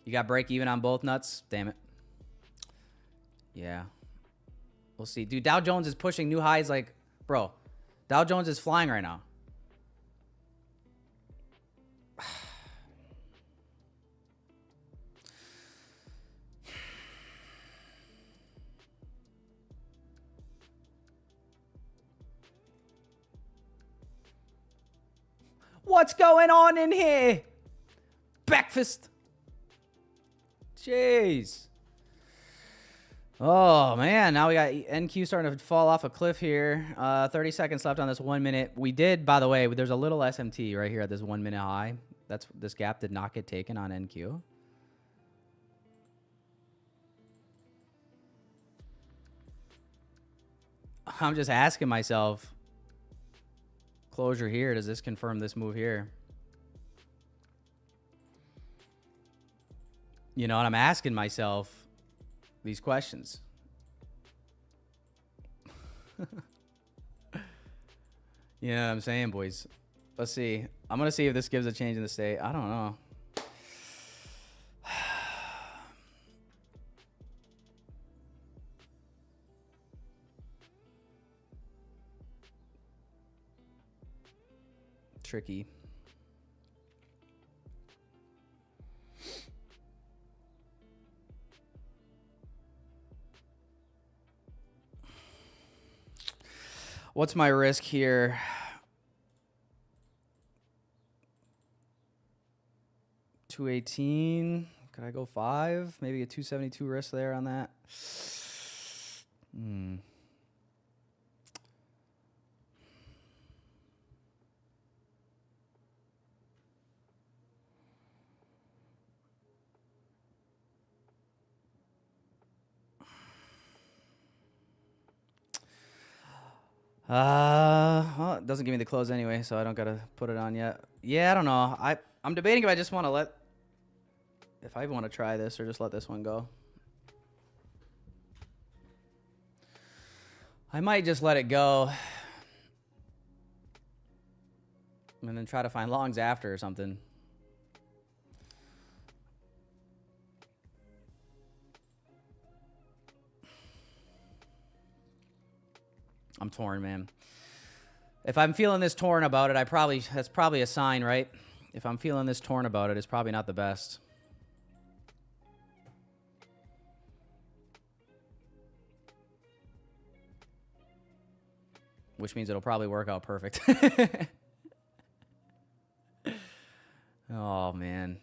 You got break even on both nuts? Damn it. Yeah. We'll see. Dude, Dow Jones is pushing new highs like, bro, Dow Jones is flying right now. What's going on in here? Breakfast. Jeez. Oh, man. Now we got NQ starting to fall off a cliff here. 30 seconds left on this 1 minute. We did, by the way, there's a little SMT right here at this 1 minute high. This gap did not get taken on NQ. I'm just asking myself, closure here, does this confirm this move here? You know, and I'm asking myself these questions. You know what I'm saying, boys? Let's see. I'm going to see if this gives a change in the state. I don't know. Tricky. What's my risk here? $218. Could I go 5? Maybe a 272 risk there on that. Well, it doesn't give me the close anyway, so I don't gotta put it on yet. Yeah, I don't know. I'm debating if I just want to if I want to try this or just let this one go. I might just let it go and then try to find longs after or something. I'm torn, man. If I'm feeling this torn about it, that's probably a sign, right? If I'm feeling this torn about it, it's probably not the best. Which means it'll probably work out perfect. Oh, man.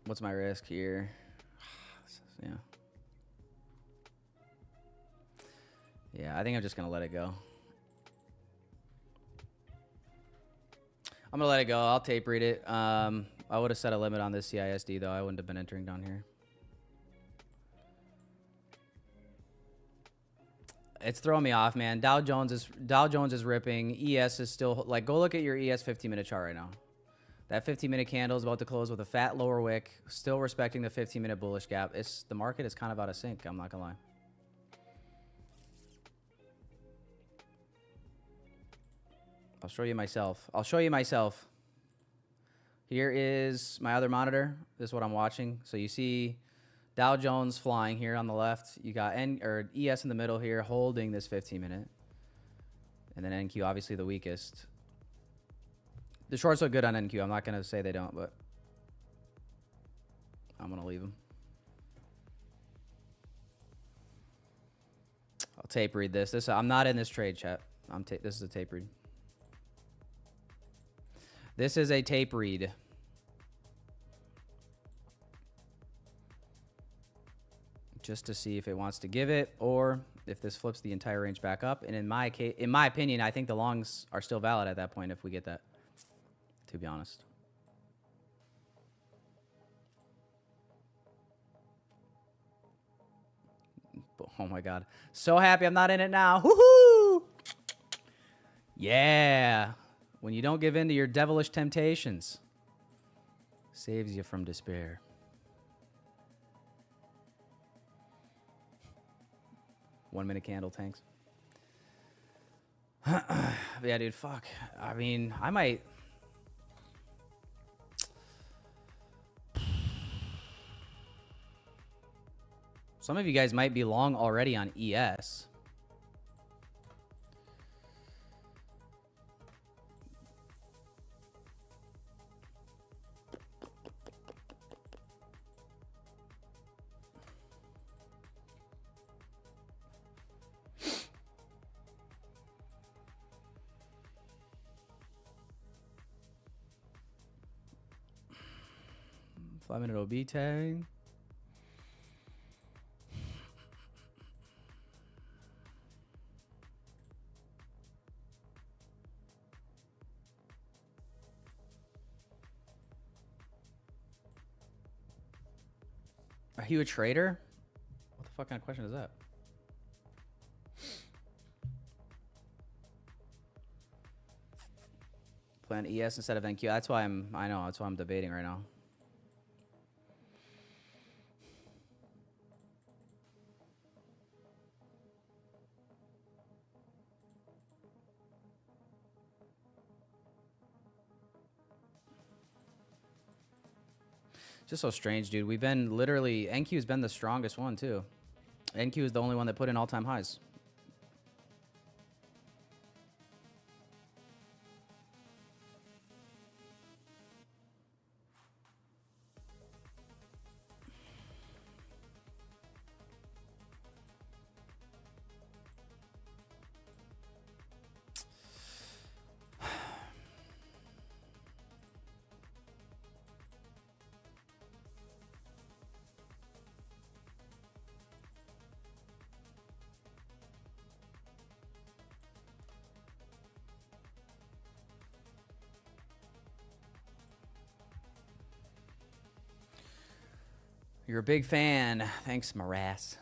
What's my risk here? Yeah. Yeah, I think I'm just going to let it go. I'm going to let it go. I'll tape read it. I would have set a limit on this CISD, though. I wouldn't have been entering down here. It's throwing me off, man. Dow Jones is ripping. ES is still, like, go look at your ES 15-minute chart right now. That 15-minute candle is about to close with a fat lower wick, still respecting the 15-minute bullish gap. The market is kind of out of sync, I'm not going to lie. I'll show you myself. Here is my other monitor. This is what I'm watching. So you see Dow Jones flying here on the left. You got ES in the middle here holding this 15-minute. And then NQ obviously the weakest. The shorts look good on NQ. I'm not going to say they don't, but I'm going to leave them. I'll tape read this. I'm not in this trade, chat. This is a tape read. This is a tape read. Just to see if it wants to give it or if this flips the entire range back up. And in my opinion, I think the longs are still valid at that point if we get that, to be honest. Oh my God. So happy I'm not in it now. Woohoo! Yeah. When you don't give in to your devilish temptations. Saves you from despair. One-minute candle tanks. Yeah, dude, fuck. I mean, I might... Some of you guys might be long already on ES. Five-minute OB tag. Are you a trader? What the fuck kind of question is that? Plan ES instead of NQ. That's why I know, that's why I'm debating right now. Just so strange, dude. We've been literally... NQ's been the strongest one, too. NQ is the only one that put in all-time highs. You're a big fan. Thanks, Morass.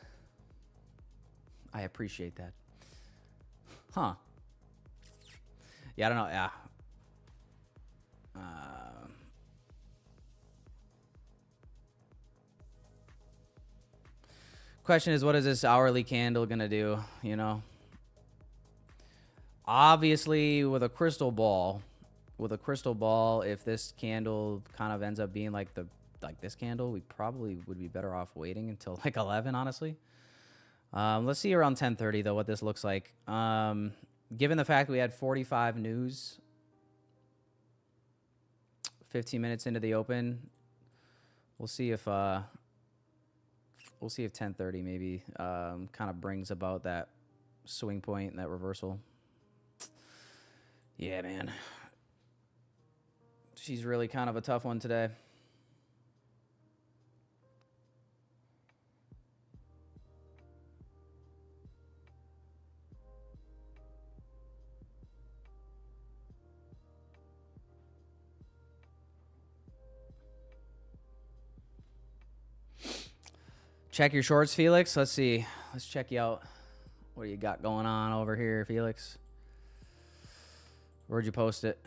I appreciate that. Huh. Yeah, I don't know. Yeah. Question is, what is this hourly candle going to do? You know? Obviously, with a crystal ball, if this candle kind of ends up being like this candle, we probably would be better off waiting until like 11, honestly. Let's see around 10:30 though what this looks like. Given the fact we had 45 news, 15 minutes into the open, we'll see if 10:30 maybe kind of brings about that swing point and that reversal. Yeah, man. She's really kind of a tough one today. Check your shorts, Felix. Let's see. Let's check you out. What do you got going on over here, Felix? Where'd you post it?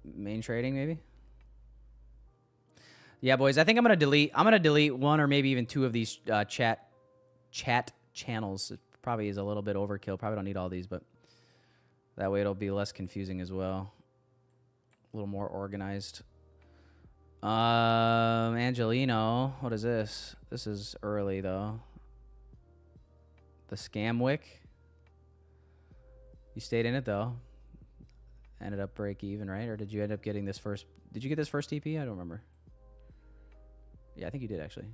Main trading, maybe? Yeah, boys. I think I'm gonna delete one or maybe even two of these chat channels. It probably is a little bit overkill. Probably don't need all these, but that way it'll be less confusing as well. A little more organized. Angelino, what is this? This is early though. The scam wick. You stayed in it though. Ended up break even, right? Or did you end up getting this first? Did you get this first TP? I don't remember. Yeah, I think you did actually.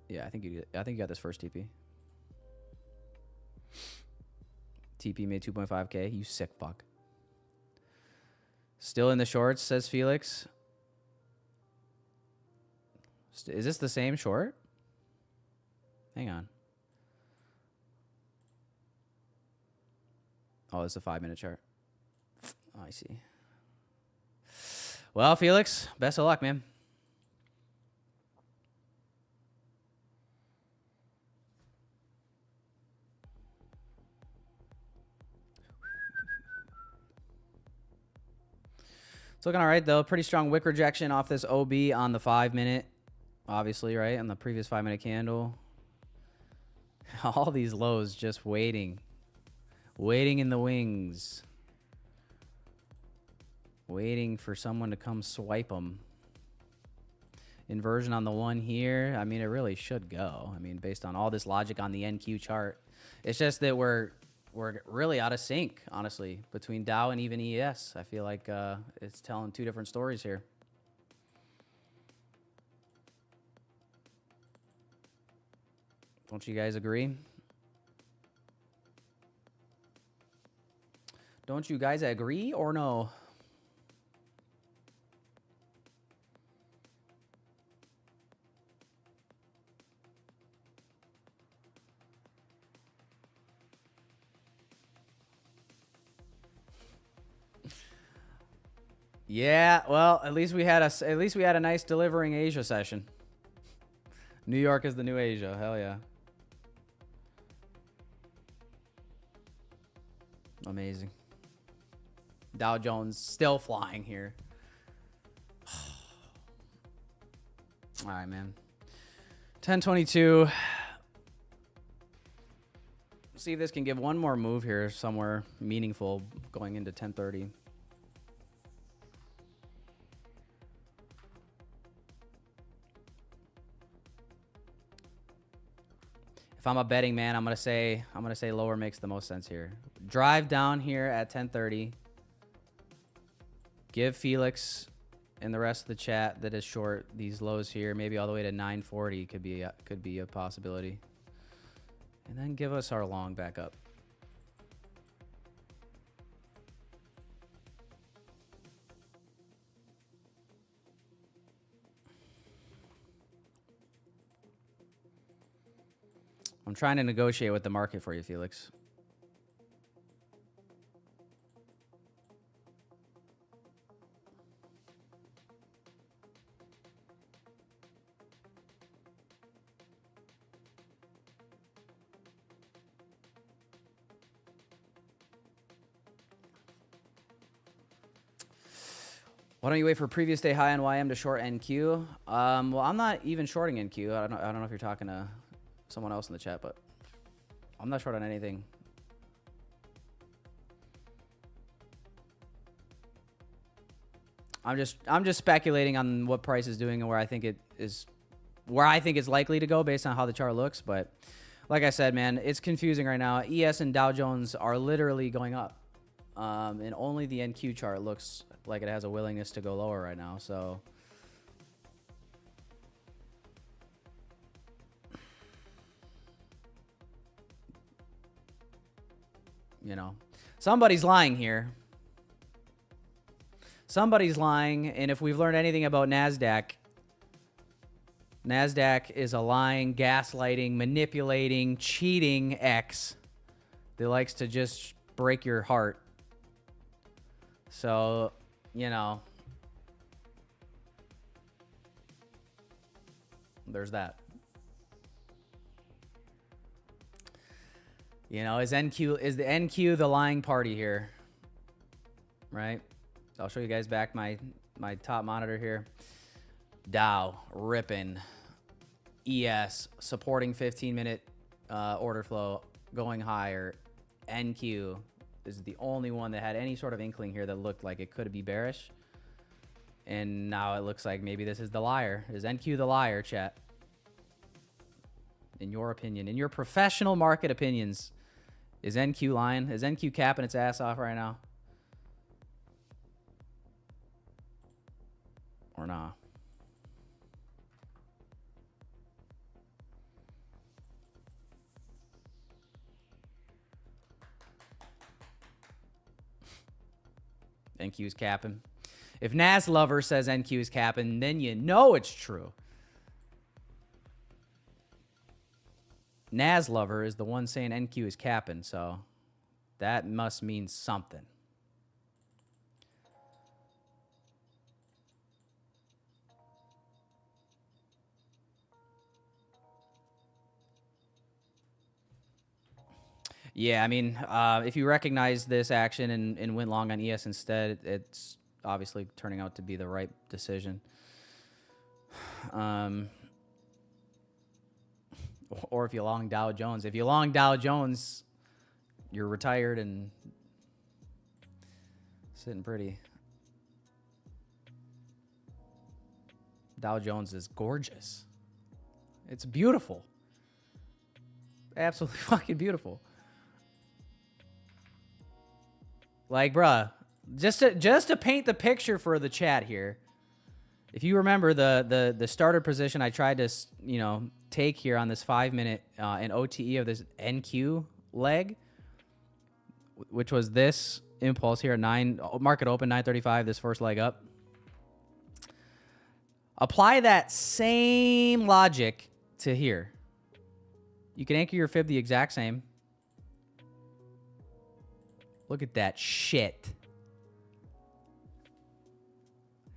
Yeah, I think you did. I think you got this first TP. TP made 2.5K. You sick fuck. Still in the shorts, says Felix. Is this the same short? Hang on. Oh, it's a 5-minute chart. Oh, I see. Well, Felix, best of luck, man. looking all right, though. Pretty strong wick rejection off this OB on the 5-minute, obviously, right? On the previous 5-minute candle. All these lows just waiting. Waiting in the wings. Waiting for someone to come swipe them. Inversion on the 1 here. I mean, it really should go. I mean, based on all this logic on the NQ chart. It's just that we're really out of sync, honestly, between Dow and even ES. I feel like it's telling two different stories here. Don't you guys agree? Don't you guys agree or no? Yeah, well, at least we had a nice delivering Asia session. New York is the new Asia. Hell yeah. Amazing. Dow Jones still flying here. All right, man. 1022. See if this can give one more move here somewhere meaningful going into 1030. If I'm a betting man, I'm gonna say lower makes the most sense here. Drive down here at 1030. Give Felix and the rest of the chat that is short these lows here, maybe all the way to 940 could be a possibility. And then give us our long back up. I'm trying to negotiate with the market for you, Felix. Why don't you wait for previous day high on YM to short NQ? Well, I'm not even shorting NQ. I don't know if you're talking to someone else in the chat, but I'm not short on anything. I'm just speculating on what price is doing and where I think it's likely to go based on how the chart looks. But like I said, man, it's confusing right now. ES and Dow Jones are literally going up, and only the NQ chart looks like it has a willingness to go lower right now. So. You know, somebody's lying here. Somebody's lying, and if we've learned anything about NASDAQ is a lying, gaslighting, manipulating, cheating X that likes to just break your heart. So, you know, there's that. You know, is the NQ the lying party here? Right? I'll show you guys back my top monitor here. Dow ripping. ES supporting 15-minute order flow going higher. NQ is the only one that had any sort of inkling here that looked like it could be bearish. And now it looks like maybe this is the liar. Is NQ the liar, chat? In your opinion, in your professional market opinions, is NQ lying? Is NQ capping its ass off right now? Or not? NQ is capping. If Nas Lover says NQ is capping, then you know it's true. Nas Lover is the one saying NQ is capping, so that must mean something. Yeah, I mean, if you recognize this action and went long on ES instead, it's obviously turning out to be the right decision. Or if you long Dow Jones. If you long Dow Jones, you're retired and sitting pretty. Dow Jones is gorgeous. It's beautiful. Absolutely fucking beautiful. Like, bruh, just to paint the picture for the chat here. If you remember the starter position I tried to, you know, take here on this 5-minute an OTE of this NQ leg, which was this impulse here at market open 935, this first leg up. Apply that same logic to here. You can anchor your fib the exact same. Look at that shit.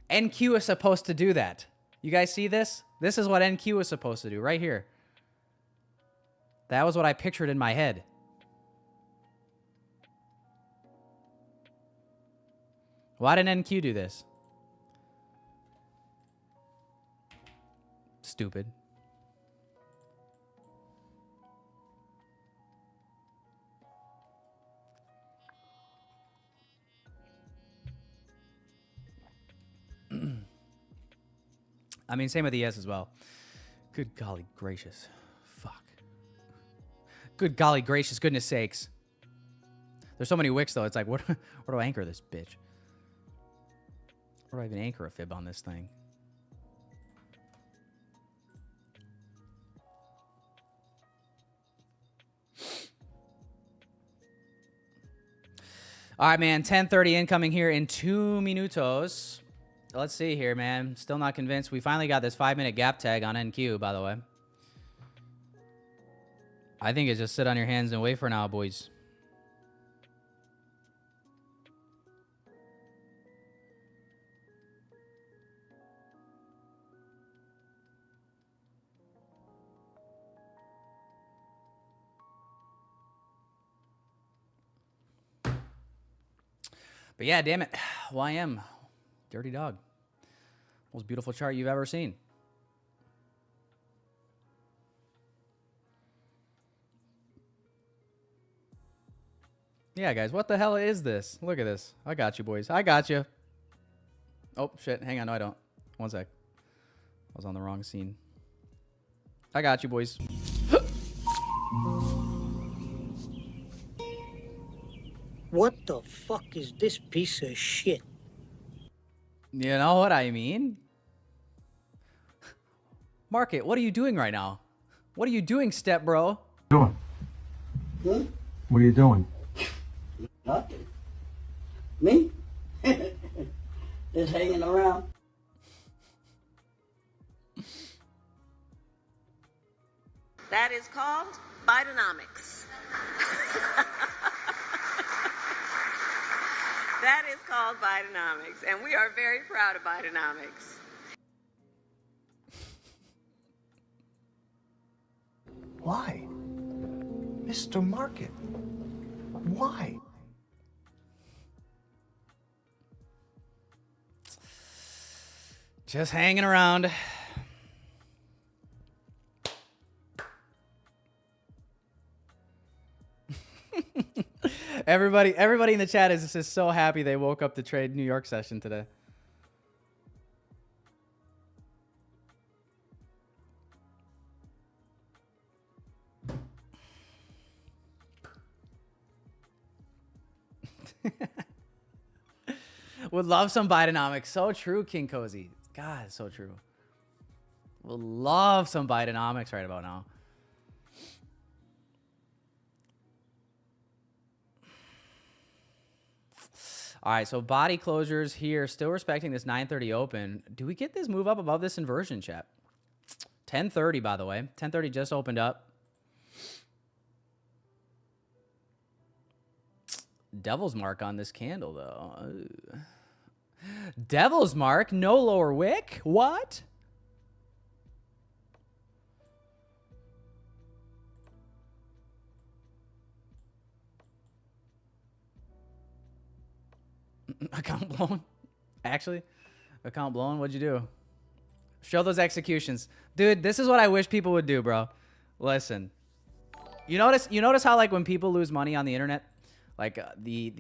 NQ is supposed to do that. You guys see this? This is what NQ is supposed to do right here. That was what I pictured in my head. Why didn't NQ do this? Stupid. I mean, same with the ES as well. Good golly gracious. Fuck. Good golly gracious, goodness sakes. There's so many wicks, though. It's like, where do I anchor this bitch? Where do I even anchor a fib on this thing? All right, man. 10:30 incoming here in 2 minutos. Let's see here, man. Still not convinced. We finally got this 5-minute gap tag on NQ, by the way. I think it's just sit on your hands and wait for now, boys. But yeah, damn it. YM. Dirty dog. Most beautiful chart you've ever seen. Yeah, guys, what the hell is this? Look at this. I got you, boys. I got you. Oh, shit. Hang on. No, I don't. One sec. I was on the wrong scene. I got you, boys. What the fuck is this piece of shit? You know what I mean? Market, what are you doing right now? What are you doing, step bro? Doing? Hmm? What are you doing? Nothing. Me? Just hanging around. That is called Bidenomics. That is called Bidenomics, and we are very proud of Bidenomics. Why? Mr. Market, why? Just hanging around. Everybody in the chat is just so happy they woke up to trade New York session today. Would love some Bidenomics. So true, King Cozy. God, so true. Would love some Bidenomics right about now. All right, so body closures here, still respecting this 9:30 open. Do we get this move up above this inversion, chat? 10:30, by the way. 10:30 just opened up. Devil's mark on this candle, though. Devil's mark? No lower wick? What? Account blown. Actually, account blown. What'd you do? Show those executions. Dude, this is what I wish people would do, bro. Listen. You notice how like when people lose money on the internet, like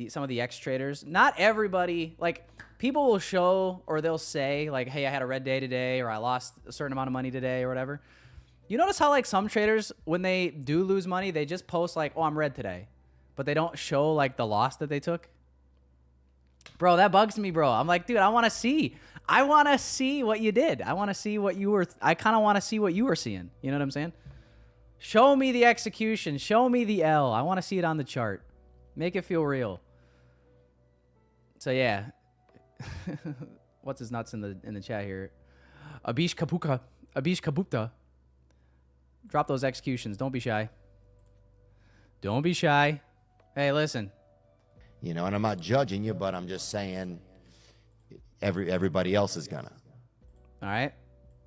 some of the X traders, not everybody, like people will show or they'll say like, hey, I had a red day today, or I lost a certain amount of money today, or whatever. You notice how like some traders, when they do lose money, they just post like, oh, I'm red today, but they don't show like the loss that they took. Bro, that bugs me, bro. I'm like, dude, I want to see what you did. I want to see what you were, I kind of want to see what you were seeing. You know what I'm saying? Show me the execution. Show me the L. I want to see it on the chart. Make it feel real. So yeah. What's his nuts in the chat here? Abish Kabuta. Drop those executions. Don't be shy. Don't be shy. Hey, listen. You know, and I'm not judging you, but I'm just saying everybody else is gonna. All right?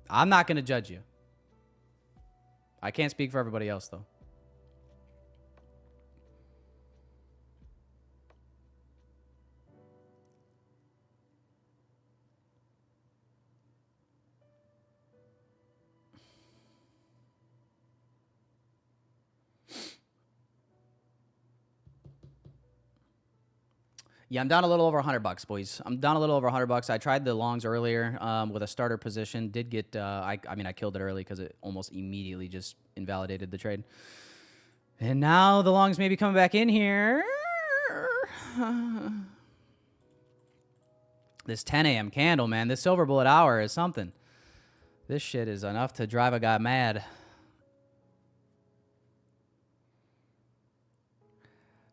I'm not going to judge you. I can't speak for everybody else, though. Yeah, I'm down a little over $100, boys. I'm down a little over $100. I tried the longs earlier with a starter position. Did get, I mean, I killed it early because it almost immediately just invalidated the trade. And now the longs may be coming back in here. This 10 a.m. candle, man. This silver bullet hour is something. This shit is enough to drive a guy mad.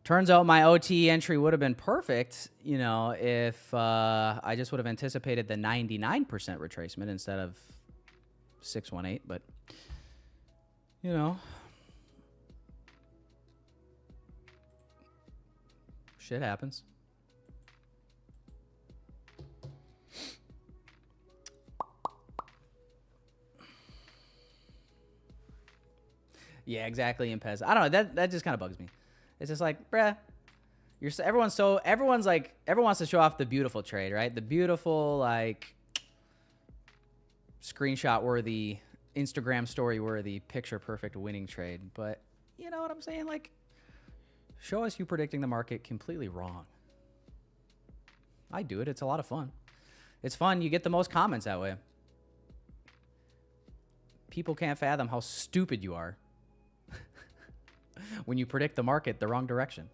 Turns out my OTE entry would have been perfect, you know, if I just would have anticipated the 99% retracement instead of 618. But, you know, shit happens. Yeah, exactly, Impez. I don't know. That just kind of bugs me. It's just like, bruh, everyone wants to show off the beautiful trade, right? The beautiful, like, screenshot worthy, Instagram story worthy, picture perfect winning trade. But you know what I'm saying? Like, show us you predicting the market completely wrong. I do it. It's a lot of fun. It's fun. You get the most comments that way. People can't fathom how stupid you are when you predict the market the wrong direction.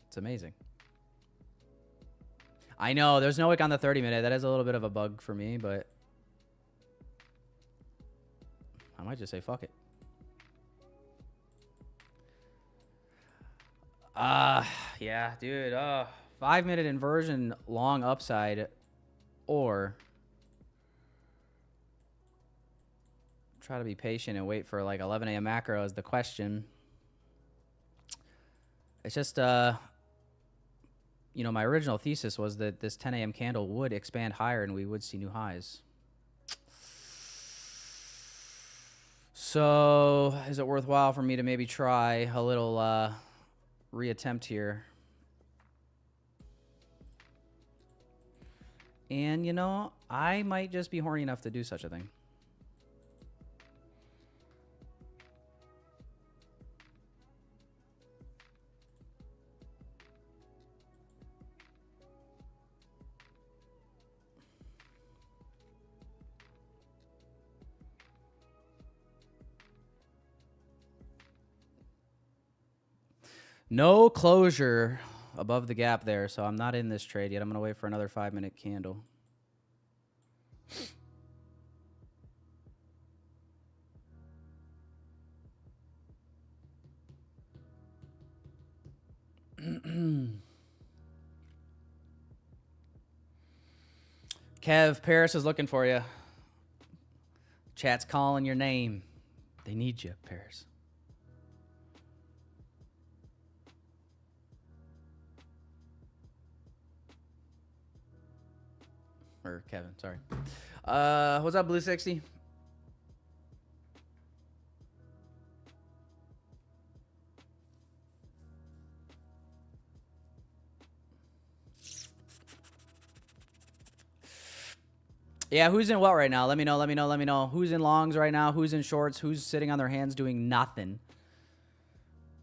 It's amazing. I know, there's no wick on the 30-minute. That is a little bit of a bug for me, but I might just say fuck it. Yeah, dude. 5-minute inversion long upside, or try to be patient and wait for like 11 a.m. macro is the question. It's just, you know, my original thesis was that this 10 a.m. candle would expand higher and we would see new highs. So is it worthwhile for me to maybe try a little reattempt here? And, you know, I might just be horny enough to do such a thing. No closure above the gap there, so I'm not in this trade yet. I'm going to wait for another 5-minute candle. Kev, Paris is looking for you. Chat's calling your name. They need you, Paris. Or Kevin, sorry. What's up, Blue 60? Yeah, who's in what right now? Let me know, let me know, let me know. Who's in longs right now? Who's in shorts? Who's sitting on their hands doing nothing?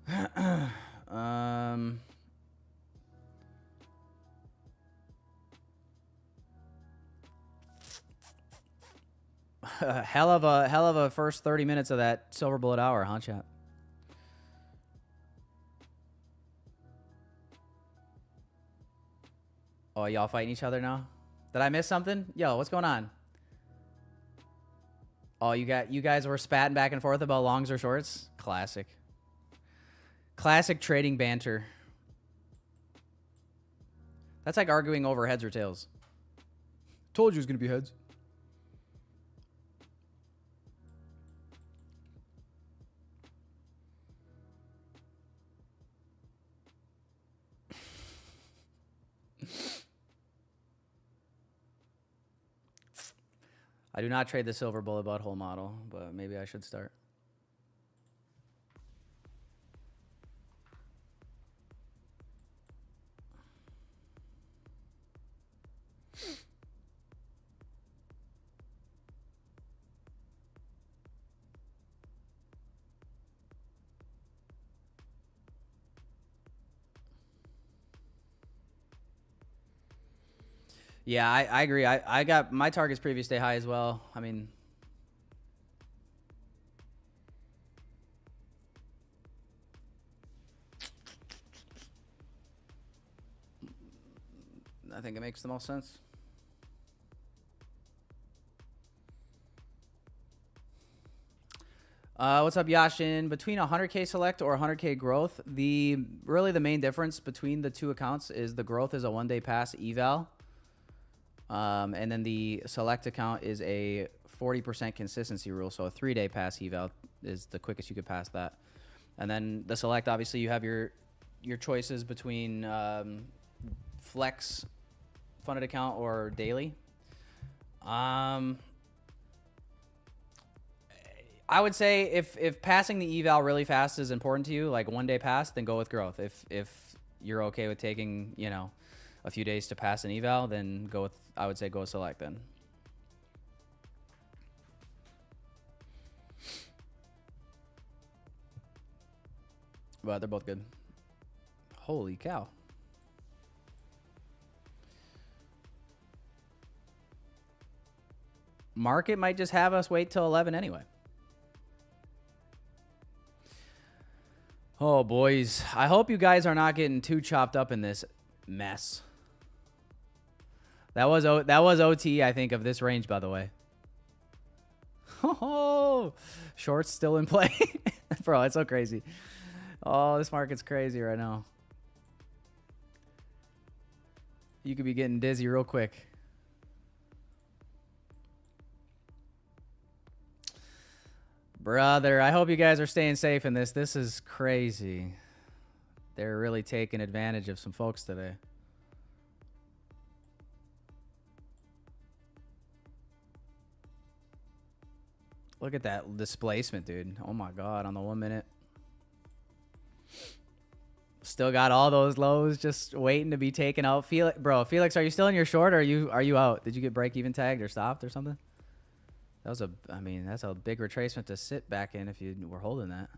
Hell of a first 30 minutes of that silver bullet hour, huh, chat? Oh, y'all fighting each other now? Did I miss something? Yo, what's going on? Oh, you guys were spatting back and forth about longs or shorts? Classic. Classic trading banter. That's like arguing over heads or tails. Told you it was gonna be heads. I do not trade the silver bullet butthole model, but maybe I should start. Yeah, I agree. I got my targets previous day high as well. I mean, I think it makes the most sense. What's up, Yashin? Between 100K select or 100K growth, really the main difference between the two accounts is the growth is a 1-day pass eval. And then the select account is a 40% consistency rule. So a 3-day pass eval is the quickest you could pass that. And then the select, obviously you have your choices between flex funded account or daily. I would say if passing the eval really fast is important to you, like 1-day pass, then go with growth. If you're okay with taking, you know, a few days to pass an eval, then go with, I would say go select then. But they're both good. Holy cow. Market might just have us wait till 11 anyway. Oh, boys. I hope you guys are not getting too chopped up in this mess. That was OT, I think, of this range, by the way. Oh, shorts still in play. Bro, it's so crazy. Oh, this market's crazy right now. You could be getting dizzy real quick. Brother, I hope you guys are staying safe in this. This is crazy. They're really taking advantage of some folks today. Look at that displacement, dude. Oh my God, on the 1 minute. Still got all those lows just waiting to be taken out. Bro, Felix, are you still in your short or are you out? Did you get break even tagged or stopped or something? That was I mean, that's a big retracement to sit back in if you were holding that.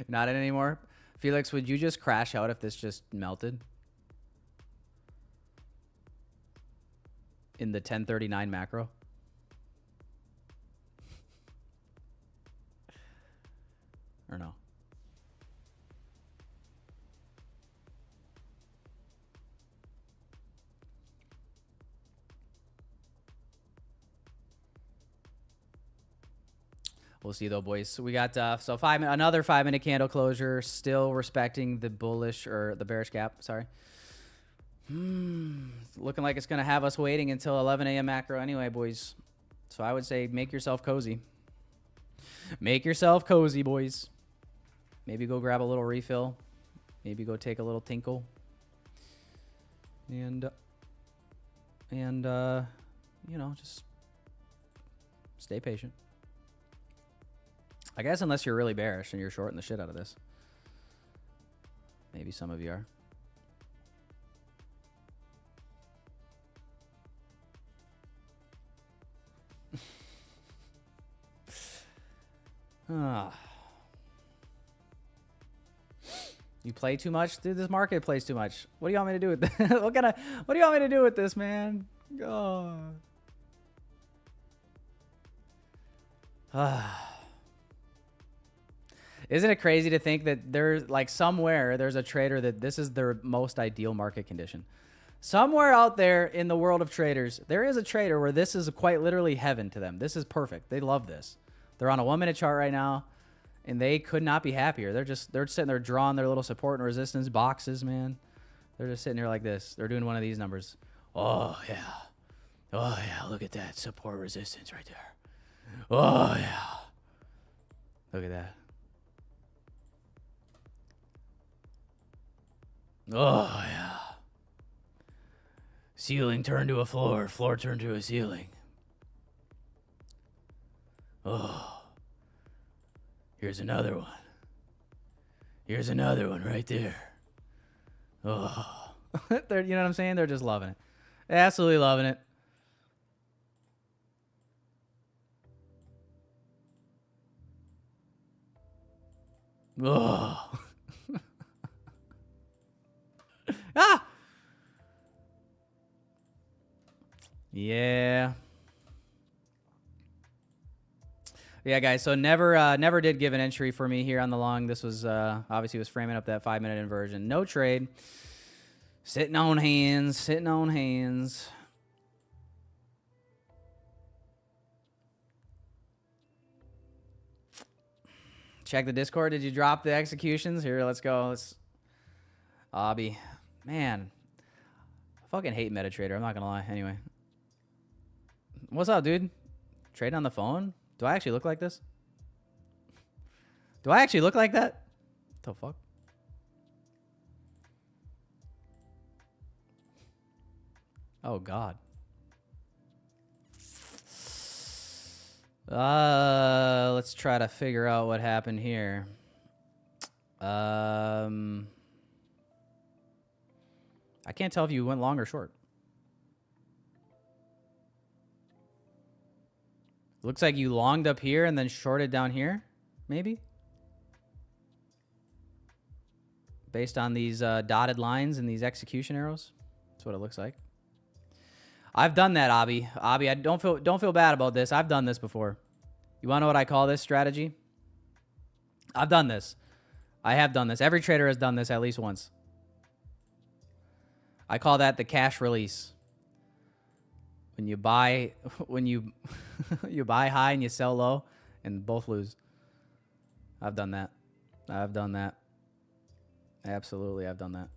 Not in anymore? Felix, would you just crash out if this just melted? In the 1039 macro? Or no? We'll see though, boys. So we got so another 5-minute candle closure, still respecting the bullish or the bearish gap. Sorry. Looking like it's gonna have us waiting until 11 a.m. macro anyway, boys. So I would say make yourself cozy. Make yourself cozy, boys. Maybe go grab a little refill. Maybe go take a little tinkle. And you know, just stay patient. I guess unless you're really bearish and you're shorting the shit out of this. Maybe some of you are. You play too much? Dude, this market plays too much. What do you want me to do with this? What do you want me to do with this, man? Oh. Isn't it crazy to think that there's like somewhere there's a trader that this is their most ideal market condition? Somewhere out there in the world of traders, there is a trader where this is quite literally heaven to them. This is perfect. They love this. They're on a 1 minute chart right now, and they could not be happier. They're sitting there drawing their little support and resistance boxes, man. They're just sitting here like this. They're doing one of these numbers. Oh yeah. Oh yeah, look at that support resistance right there. Oh yeah. Look at that. Oh, yeah. Ceiling turned to a floor. Floor turned to a ceiling. Oh. Here's another one. Here's another one right there. Oh. You know what I'm saying? They're just loving it. Absolutely loving it. Oh. Ah! Yeah. Yeah, guys. So never did give an entry for me here on the long. This was obviously was framing up that 5 minute inversion. No trade. Sitting on hands. Sitting on hands. Check the Discord. Did you drop the executions? Here, let's go. Let's. Obby. Man, I fucking hate MetaTrader. I'm not gonna lie. Anyway, what's up, dude? Trading on the phone? Do I actually look like this? Do I actually look like that? What the fuck? Oh God. Let's try to figure out what happened here. I can't tell if you went long or short. Looks like you longed up here and then shorted down here, maybe? Based on these dotted lines and these execution arrows. That's what it looks like. I've done that, Abby. Abby, I don't feel bad about this. I've done this before. You want to know what I call this strategy? I've done this. I have done this. Every trader has done this at least once. I call that the cash release. When you buy, you buy high and you sell low, and both lose. I've done that. I've done that. Absolutely, I've done that.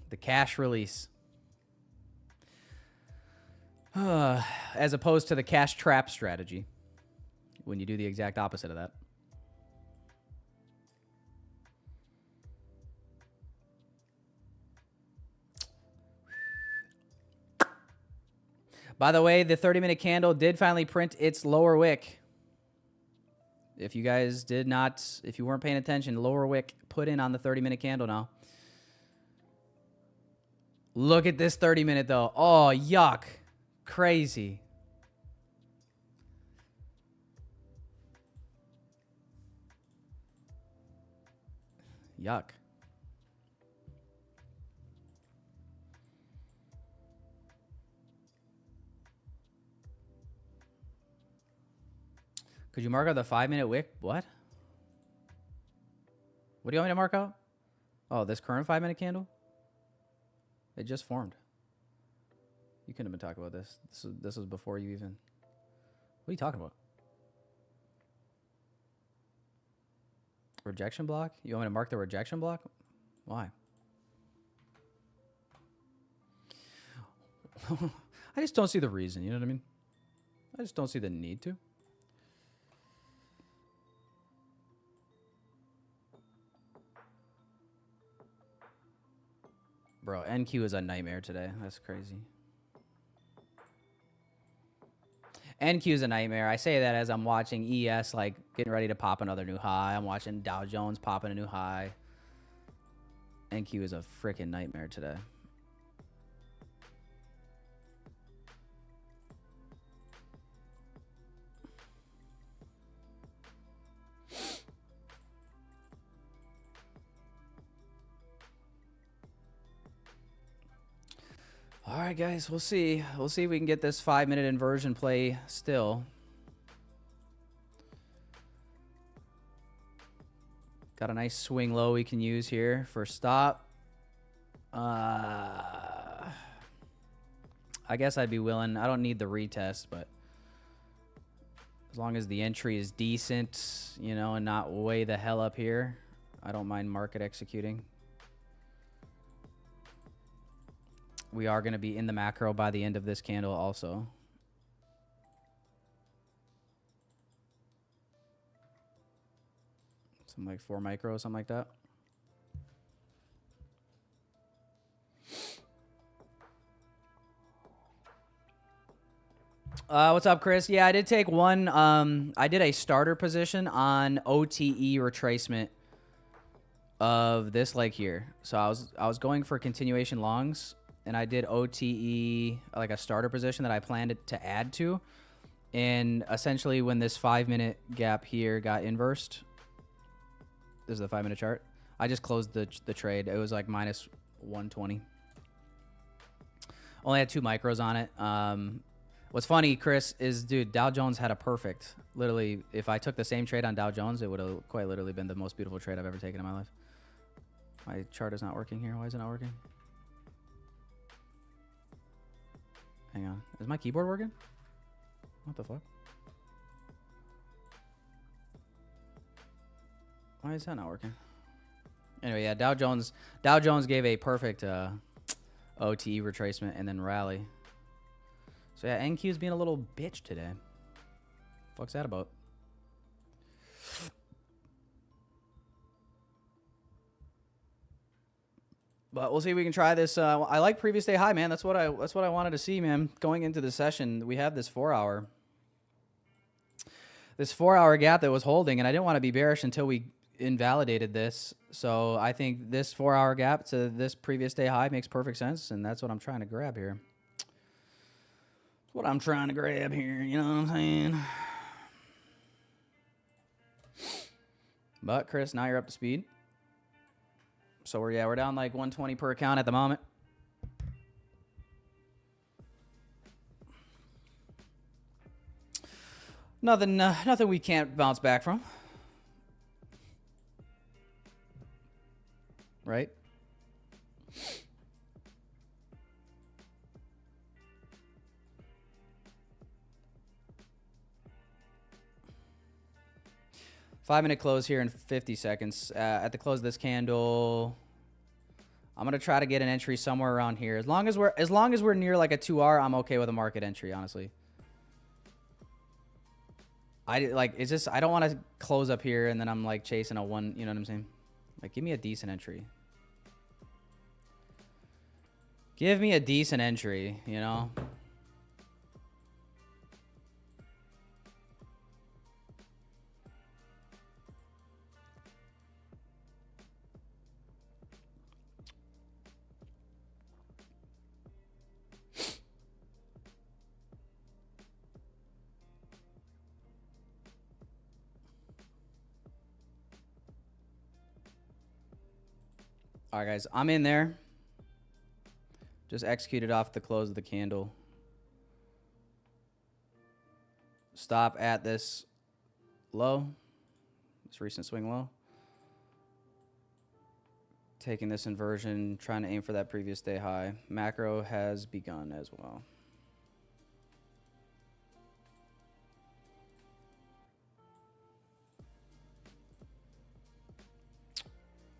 The cash release. As opposed to the cash trap strategy. When you do the exact opposite of that. By the way, the 30-minute candle did finally print its lower wick. If you guys did not, if you weren't paying attention, lower wick put in on the 30-minute candle now. Look at this 30-minute though. Oh, yuck. Crazy. Yuck. Could you mark out the 5-minute wick? What? What do you want me to mark out? Oh, this current 5-minute candle? It just formed. You couldn't have been talking about this. This was before you even... What are you talking about? Rejection block? You want me to mark the rejection block? Why? I just don't see the reason, you know what I mean? I just don't see the need to. Bro, NQ is a nightmare today. That's crazy. NQ is a nightmare. I say that as I'm watching ES like getting ready to pop another new high. I'm watching Dow Jones popping a new high. NQ is a freaking nightmare today. All right, guys, we'll see. We'll see if we can get this 5-minute inversion play still. Got a nice swing low we can use here for stop. I guess I'd be willing. I don't need the retest, but as long as the entry is decent, you know, and not way the hell up here, I don't mind market executing. We are going to be in the macro by the end of this candle also. Something like 4 micro, something like that. What's up, Chris? Yeah, I did take one. I did a starter position on OTE retracement of this leg here. So I was going for continuation longs, and I did OTE like a starter position that I planned to add to. And essentially, when this 5-minute gap here got inversed, this is the 5-minute chart, I just closed the trade. It was like minus 120. Only had 2 micros on it. What's funny, Chris, is, dude, Dow Jones had a perfect. Literally, if I took the same trade on Dow Jones, it would have quite literally been the most beautiful trade I've ever taken in my life. My chart is not working here. Why is it not working? Hang on. Is my keyboard working? What the fuck? Why is that not working? Anyway, yeah, Dow Jones gave a perfect OTE retracement and then rally. So yeah, NQ is being a little bitch today. Fuck's that about? But we'll see if we can try this. I like previous day high, man. That's what I wanted to see, man. Going into the session, we have this 4-hour. This 4-hour gap that was holding, and I didn't want to be bearish until we invalidated this. So I think this 4-hour gap to this previous day high makes perfect sense, and that's what I'm trying to grab here. That's what I'm trying to grab here, you know what I'm saying? But Chris, now you're up to speed. So we're down like 120 per account at the moment. Nothing we can't bounce back from. Right? Five-minute close here in 50 seconds. At the close of this candle, I'm gonna try to get an entry somewhere around here. As long as we're near like a 2R, I'm okay with a market entry, honestly. I don't want to close up here and then I'm like chasing a 1, you know what I'm saying? Like, give me a decent entry. Give me a decent entry, you know? All right, guys, I'm in there. Just executed off the close of the candle. Stop at this low, this recent swing low. Taking this inversion, trying to aim for that previous day high. Macro has begun as well.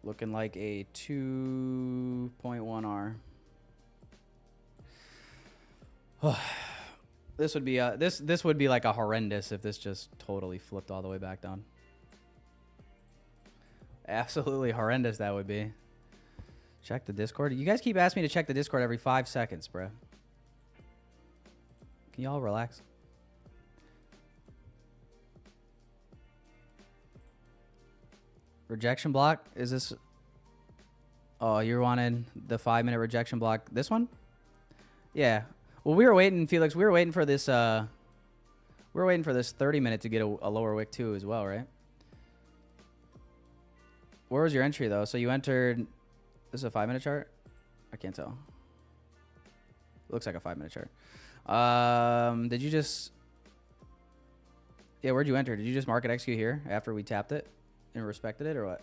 Looking like a 2.1R. This would be this would be like a horrendous if this just totally flipped all the way back down. Absolutely horrendous that would be. Check the Discord. You guys keep asking me to check the Discord every 5 seconds, bro. Can y'all relax? Rejection block? Is this... Oh, you wanted the 5-minute rejection block. This one? Yeah. Well, we were waiting, Felix. We were waiting for this... we were waiting for this 30-minute to get a lower wick too as well, right? Where was your entry, though? So you entered... This is a 5-minute chart? I can't tell. Looks like a 5-minute chart. Did you just... Yeah, where'd you enter? Did you just market execute here after we tapped it and respected it, or what?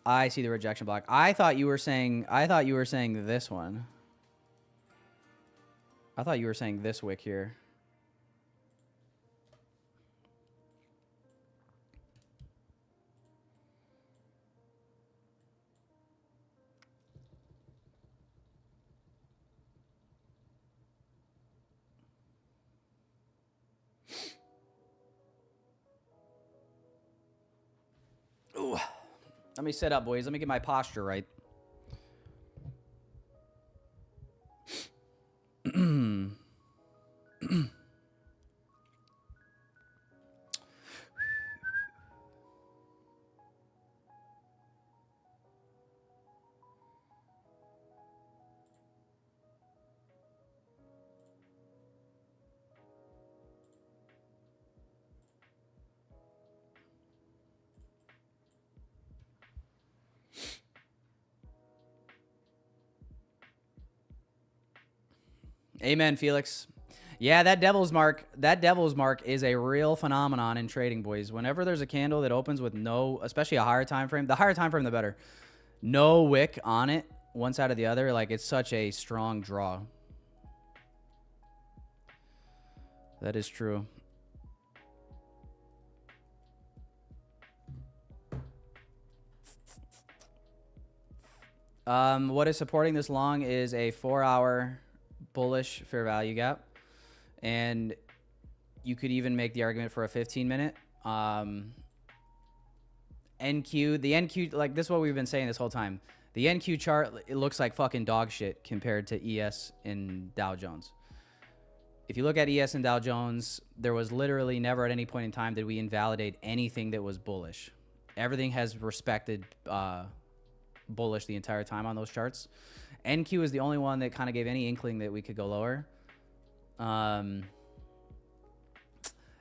I see the rejection block. I thought you were saying this one. I thought you were saying this wick here. Ooh. Let me sit up, boys. Let me get my posture right. Amen, Felix. Yeah, that devil's mark is a real phenomenon in trading, boys. Whenever there's a candle that opens with no, especially a higher time frame, the higher time frame the better, no wick on it, one side or the other, like it's such a strong draw. That is true. What is supporting this long is a 4-hour bullish fair value gap, and you could even make the argument for a 15-minute NQ. The NQ, like this is what we've been saying this whole time. The NQ chart, it looks like fucking dog shit compared to ES and Dow Jones. If you look at ES and Dow Jones, there was literally never at any point in time did we invalidate anything that was bullish. Everything has respected bullish the entire time on those charts. NQ is the only one that kind of gave any inkling that we could go lower.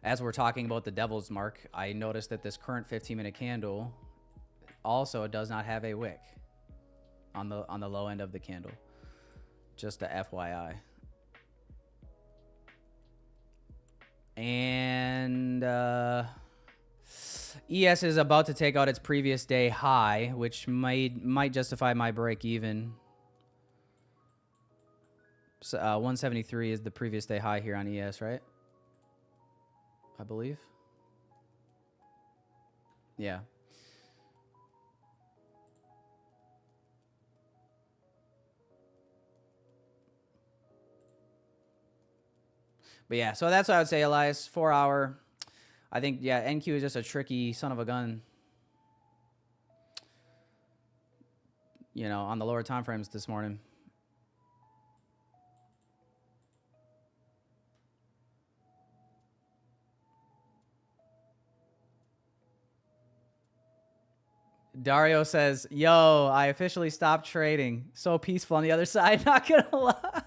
As we're talking about the devil's mark, I noticed that this current 15-minute candle also does not have a wick on the low end of the candle. Just a FYI. And ES is about to take out its previous day high, which might justify my break even. So, 173 is the previous day high here on ES, right? I believe. Yeah. But yeah, so that's what I would say, Elias. 4-hour. I think, yeah, NQ is just a tricky son of a gun. You know, on the lower time frames this morning. Dario says, yo, I officially stopped trading. So peaceful on the other side, not gonna lie.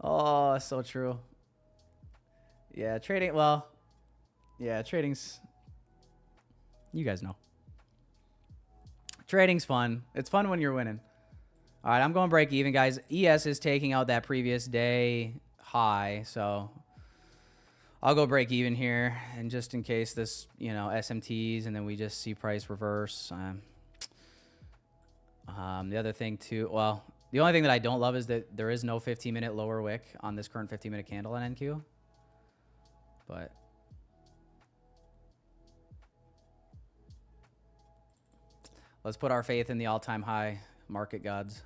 Oh, so true. Yeah, trading, well, yeah, trading's, you guys know. Trading's fun. It's fun when you're winning. All right, I'm going break even, guys. ES is taking out that previous day high, so I'll go break even here, and just in case this, you know, SMTs, and then we just see price reverse. The other thing too, well, the only thing that I don't love is that there is no 15-minute lower wick on this current 15-minute candle on NQ. But let's put our faith in the all-time high market gods.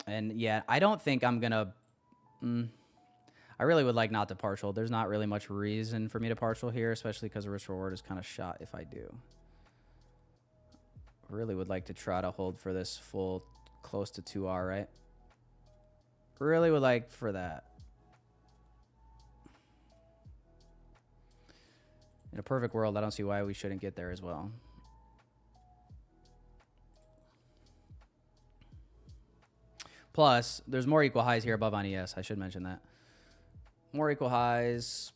And yeah, I don't think I'm gonna. I really would like not to partial. There's not really much reason for me to partial here, especially because the risk reward is kind of shot if I do. Really would like to try to hold for this full close to 2R, right? Really would like for that. In a perfect world, I don't see why we shouldn't get there as well. Plus, there's more equal highs here above on ES. I should mention that. More equal highs.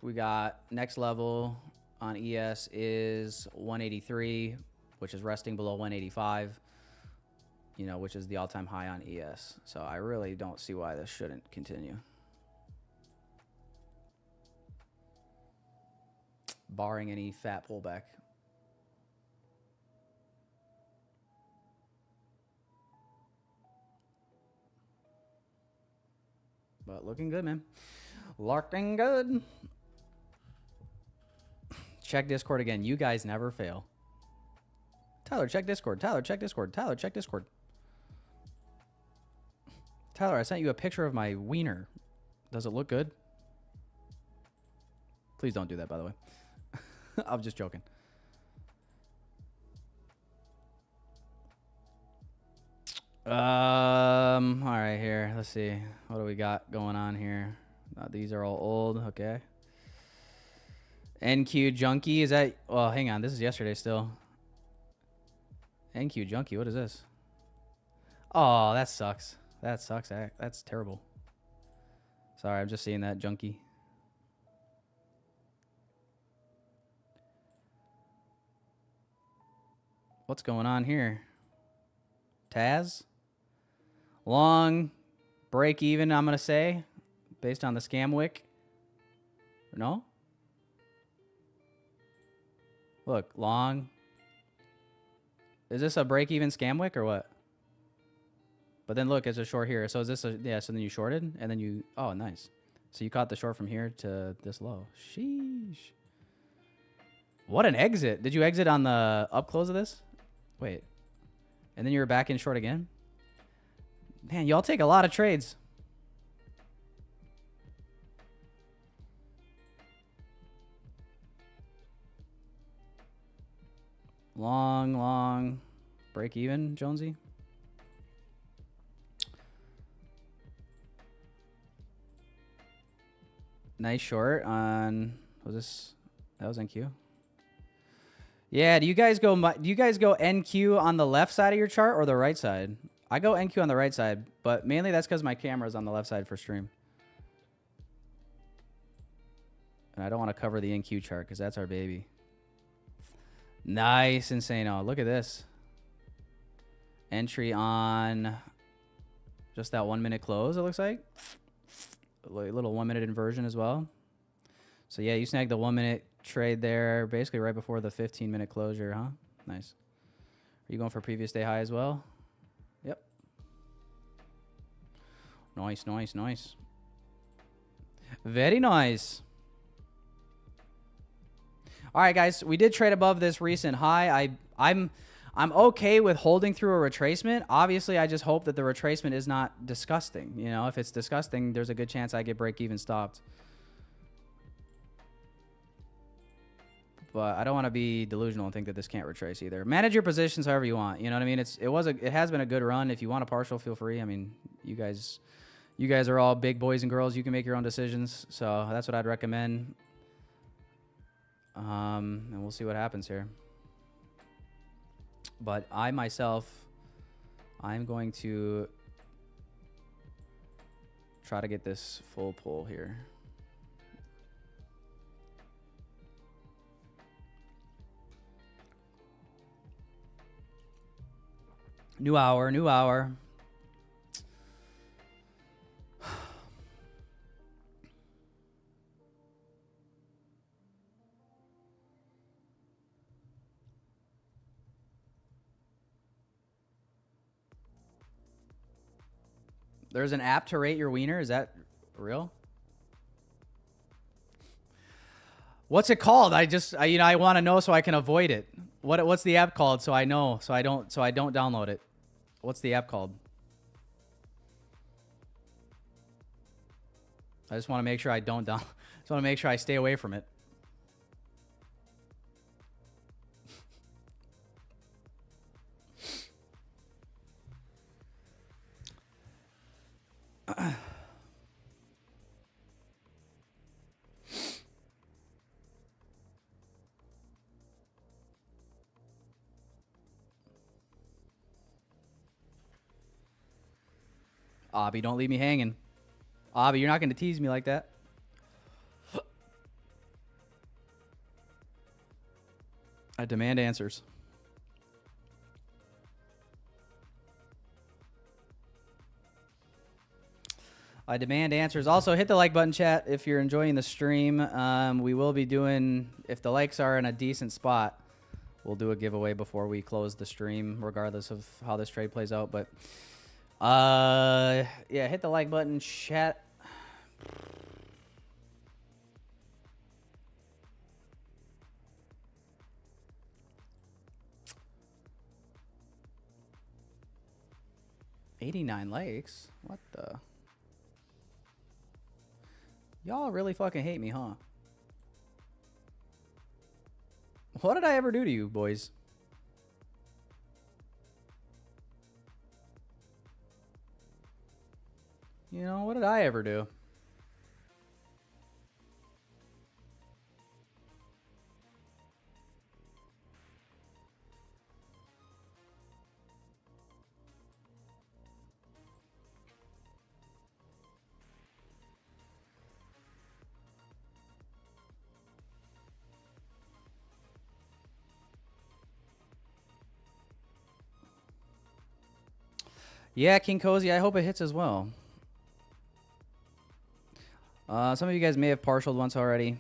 We got next level on ES is 183, which is resting below 185, you know, which is the all-time high on ES. So I really don't see why this shouldn't continue. Barring any fat pullback. But looking good, man. Looking good. Check Discord again. You guys never fail. Tyler, check Discord. Tyler, check Discord. Tyler, check Discord. Tyler, I sent you a picture of my wiener. Does it look good? Please don't do that, by the way. I'm just joking. All right, here. Let's see. What do we got going on here? These are all old. Okay. NQ Junkie. Is that... Well, hang on. This is yesterday still. NQ Junkie. What is this? Oh, that sucks. That sucks. That's terrible. Sorry, I'm just seeing that Junkie. What's going on here? Taz? Long break even, I'm going to say, based on the scam wick. No? Look, long. Is this a break even scam wick or what? But then look, it's a short here. So is this a, yeah, so then you shorted and then you, oh, nice. So you caught the short from here to this low. Sheesh. What an exit. Did you exit on the up close of this? Wait. And then you were back in short again? Man, y'all take a lot of trades. Long break even, Jonesy. Nice short on, was this, that was NQ? Yeah, do you guys go NQ on the left side of your chart or the right side? I go NQ on the right side, but mainly that's because my camera's on the left side for stream. And I don't want to cover the NQ chart because that's our baby. Nice, Insano. Look at this. Entry on just that 1 minute close, it looks like. A little 1 minute inversion as well. So yeah, you snagged the 1 minute trade there basically right before the 15-minute closure, huh? Nice. Are you going for previous day high as well? Yep. Nice. Very nice. All right, guys, we did trade above this recent high. I'm okay with holding through a retracement. Obviously, I just hope that the retracement is not disgusting. You know, if it's disgusting, there's a good chance I get break even stopped. But I don't want to be delusional and think that this can't retrace either. Manage your positions however you want. You know what I mean? It has been a good run. If you want a partial, feel free. I mean, you guys are all big boys and girls. You can make your own decisions. So that's what I'd recommend. And we'll see what happens here. But I myself, I'm going to try to get this full pull here. New hour. There's an app to rate your wiener. Is that real? What's it called? I want to know so I can avoid it. What's the app called so I know so I don't download it? What's the app called? I just want to make sure I don't just want to make sure I stay away from it. Abby, don't leave me hanging. Abby, you're not going to tease me like that. I demand answers. I demand answers. Also, hit the like button, chat, if you're enjoying the stream. We will be doing, if the likes are in a decent spot, we'll do a giveaway before we close the stream, regardless of how this trade plays out. But, yeah, hit the like button, chat. $89 likes? What the? Y'all really fucking hate me, huh? What did I ever do to you, boys? You know, what did I ever do? Yeah, King Cozy, I hope it hits as well. Some of you guys may have partialed once already.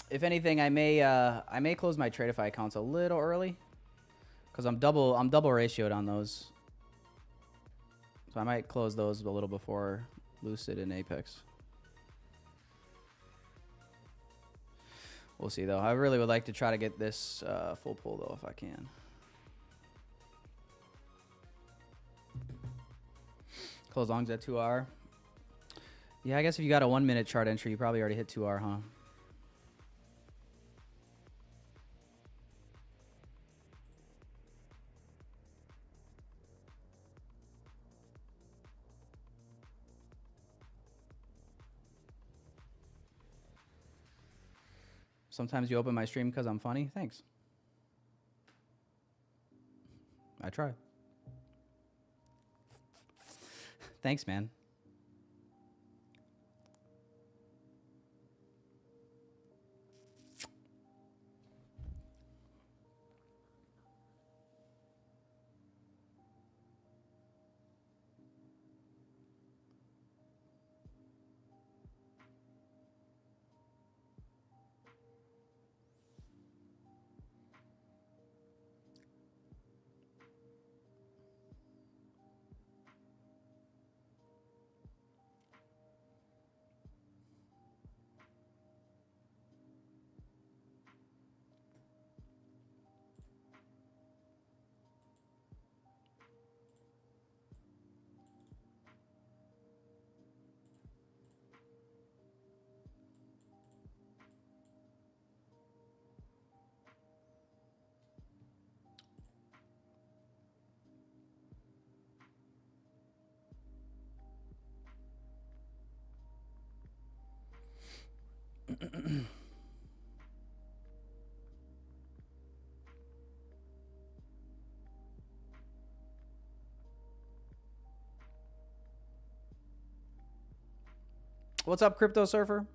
If anything, I may close my TRADEIFY accounts a little early, because I'm double ratioed on those. So I might close those a little before Lucid and Apex. We'll see though. I really would like to try to get this full pull though, if I can. Close longs at 2R. Yeah, I guess if you got a 1 minute chart entry, you probably already hit 2R, huh? Sometimes you open my stream because I'm funny. Thanks. I try. Thanks, man. What's up, Crypto Surfer?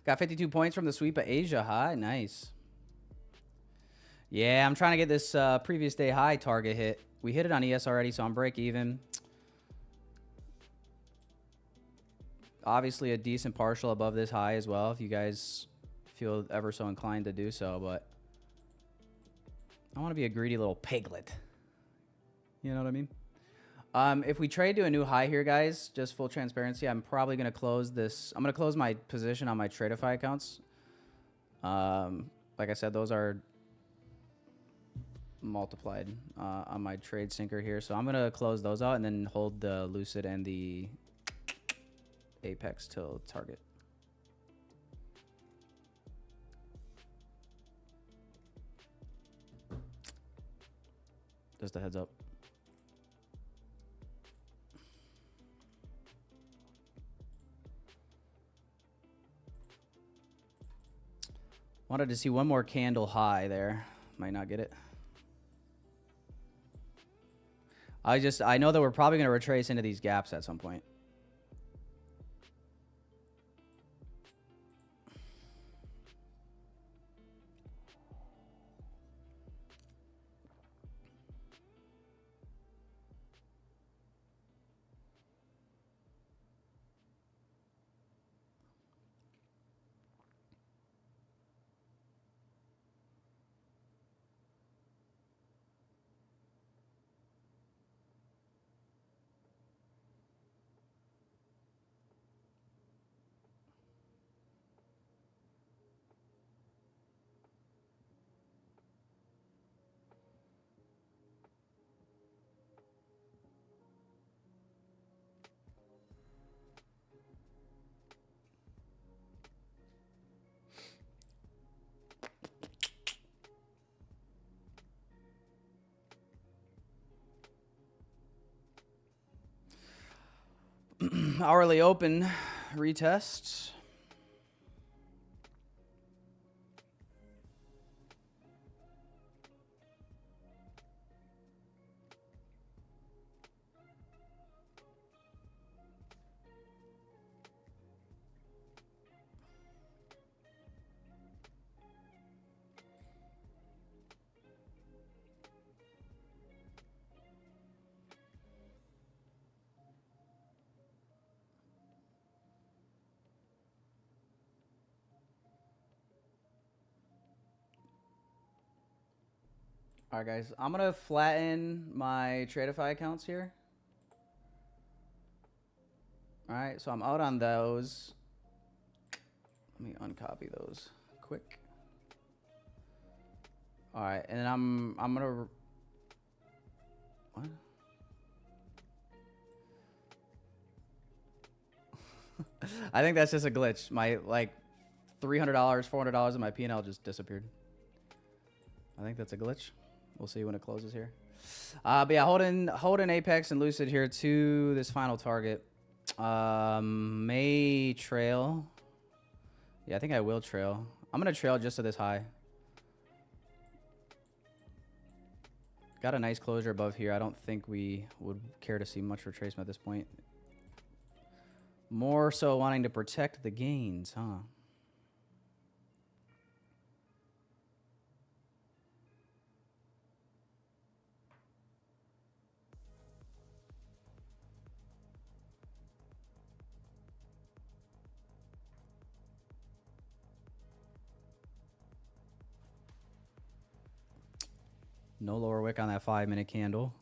Got 52 points from the sweep of Asia high. Nice. Yeah, I'm trying to get this previous day high target hit. We hit it on ES already, so I'm break even. Obviously, a decent partial above this high as well, if you guys feel ever so inclined to do so, but I want to be a greedy little piglet. You know what I mean? If we trade to a new high here, guys, just full transparency, I'm probably going to close this. I'm going to close my position on my TRADEIFY accounts. Like I said, those are multiplied on my trade sinker here. So I'm going to close those out and then hold the Lucid and the Apex till target. Just a heads up. Wanted to see one more candle high there. Might not get it. I know that we're probably going to retrace into these gaps at some point. Hourly open retest. All right, guys. I'm going to flatten my TRADEIFY accounts here. All right, so I'm out on those. Let me uncopy those quick. All right, and then I'm going to... What? I think that's just a glitch. My, like, $300, $400 of my P&L just disappeared. I think that's a glitch. We'll see when it closes here. But yeah, holding Apex and Lucid here to this final target. May trail. Yeah, I think I will trail. I'm going to trail just to this high. Got a nice closure above here. I don't think we would care to see much retracement at this point. More so wanting to protect the gains, huh? No lower wick on that 5-minute candle.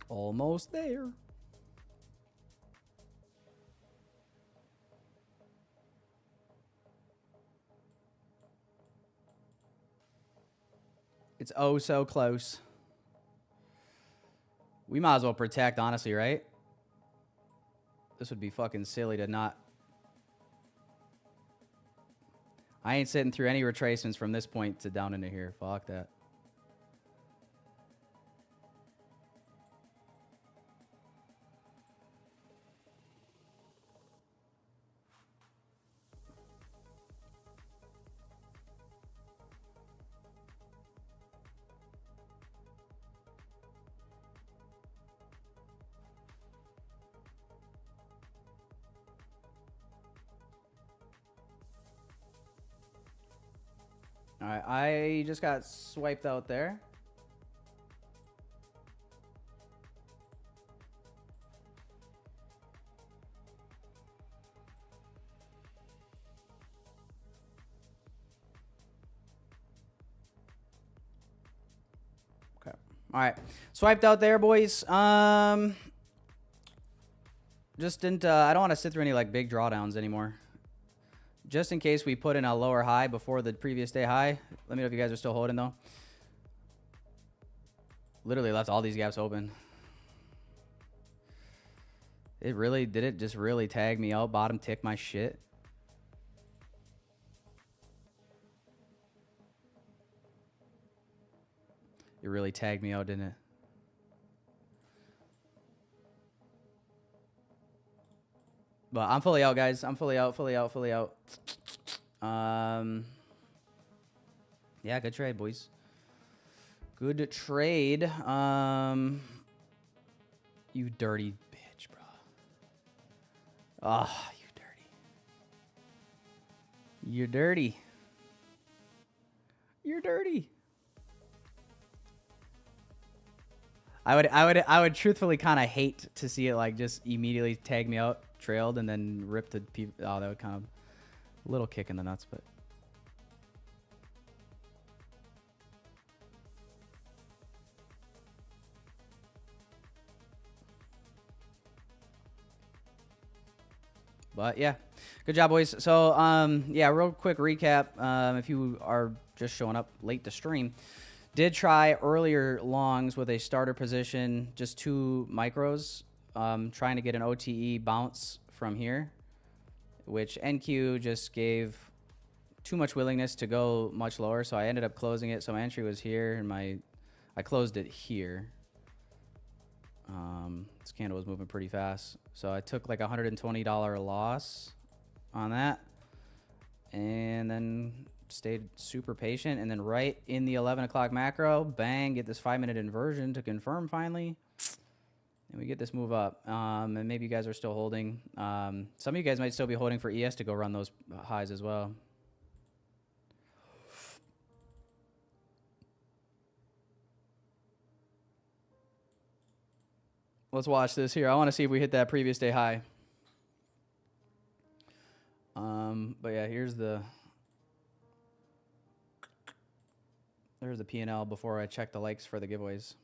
Almost there. It's oh so close. We might as well protect, honestly, right? This would be fucking silly to not. I ain't sitting through any retracements from this point to down into here. Fuck that. All right, I just got swiped out there. All right, swiped out there, boys. Just didn't. I don't want to sit through any like big drawdowns anymore. Just in case we put in a lower high before the previous day high. Let me know if you guys are still holding though. Literally left all these gaps open. It really did. It just really tag me out. Bottom tick my shit. It really tagged me out, didn't it? But I'm fully out, guys. I'm fully out, fully out, fully out. Yeah, good trade, boys. Good trade. You dirty bitch, bro. Ah, you dirty. You're dirty. You're dirty. I would truthfully kind of hate to see it like just immediately tag me out, trailed, and then rip the people. Oh, that would kind of a little kick in the nuts, but. But yeah, good job, boys. So yeah, real quick recap. If you are just showing up late to stream. Did try earlier longs with a starter position, just 2 micros, trying to get an OTE bounce from here, which NQ just gave too much willingness to go much lower, so I ended up closing it. So my entry was here, and I closed it here. This candle was moving pretty fast, so I took like $120 loss on that, and then stayed super patient, and then right in the 11 o'clock macro, bang, get this 5-minute inversion to confirm finally, and we get this move up. And maybe you guys are still holding. Some of you guys might still be holding for ES to go run those highs as well. Let's watch this here. I want to see if we hit that previous day high. But yeah, there's the P&L before I check the likes for the giveaways.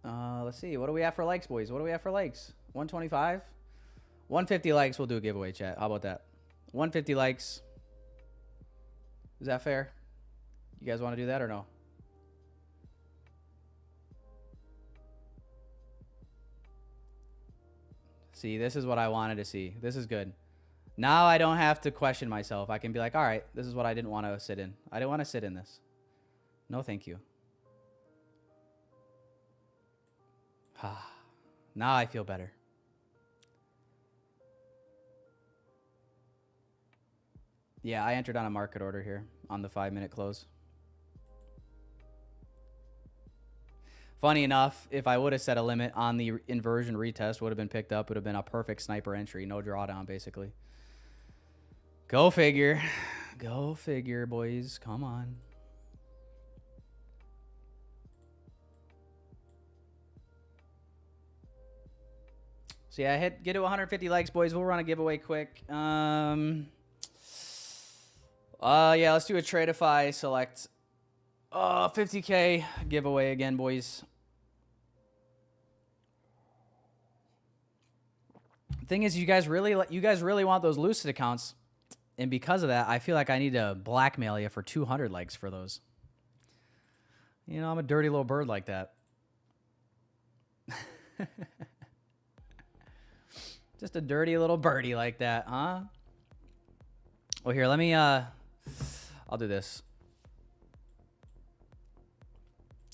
Let's see. What do we have for likes, boys? What do we have for likes? 125? 150 likes, we'll do a giveaway, chat. How about that? 150 likes. Is that fair? You guys want to do that or no? See, this is what I wanted to see. This is good. Now I don't have to question myself. I can be like, all right, this is what I didn't want to sit in. I didn't want to sit in this. No, thank you. Now I feel better. Yeah, I entered on a market order here on the 5-minute close. Funny enough, if I would have set a limit on the inversion retest, would have been picked up. Would have been a perfect sniper entry. No drawdown, basically. Go figure. Go figure, boys. Come on. So yeah, get to 150 likes, boys. We'll run a giveaway quick. Yeah, let's do a TRADEIFY select 50K giveaway again, boys. Thing is, you guys really want those Lucid accounts, and because of that, I feel like I need to blackmail you for 200 likes for those. You know, I'm a dirty little bird like that. Just a dirty little birdie like that, huh? Well, here, let me, I'll do this.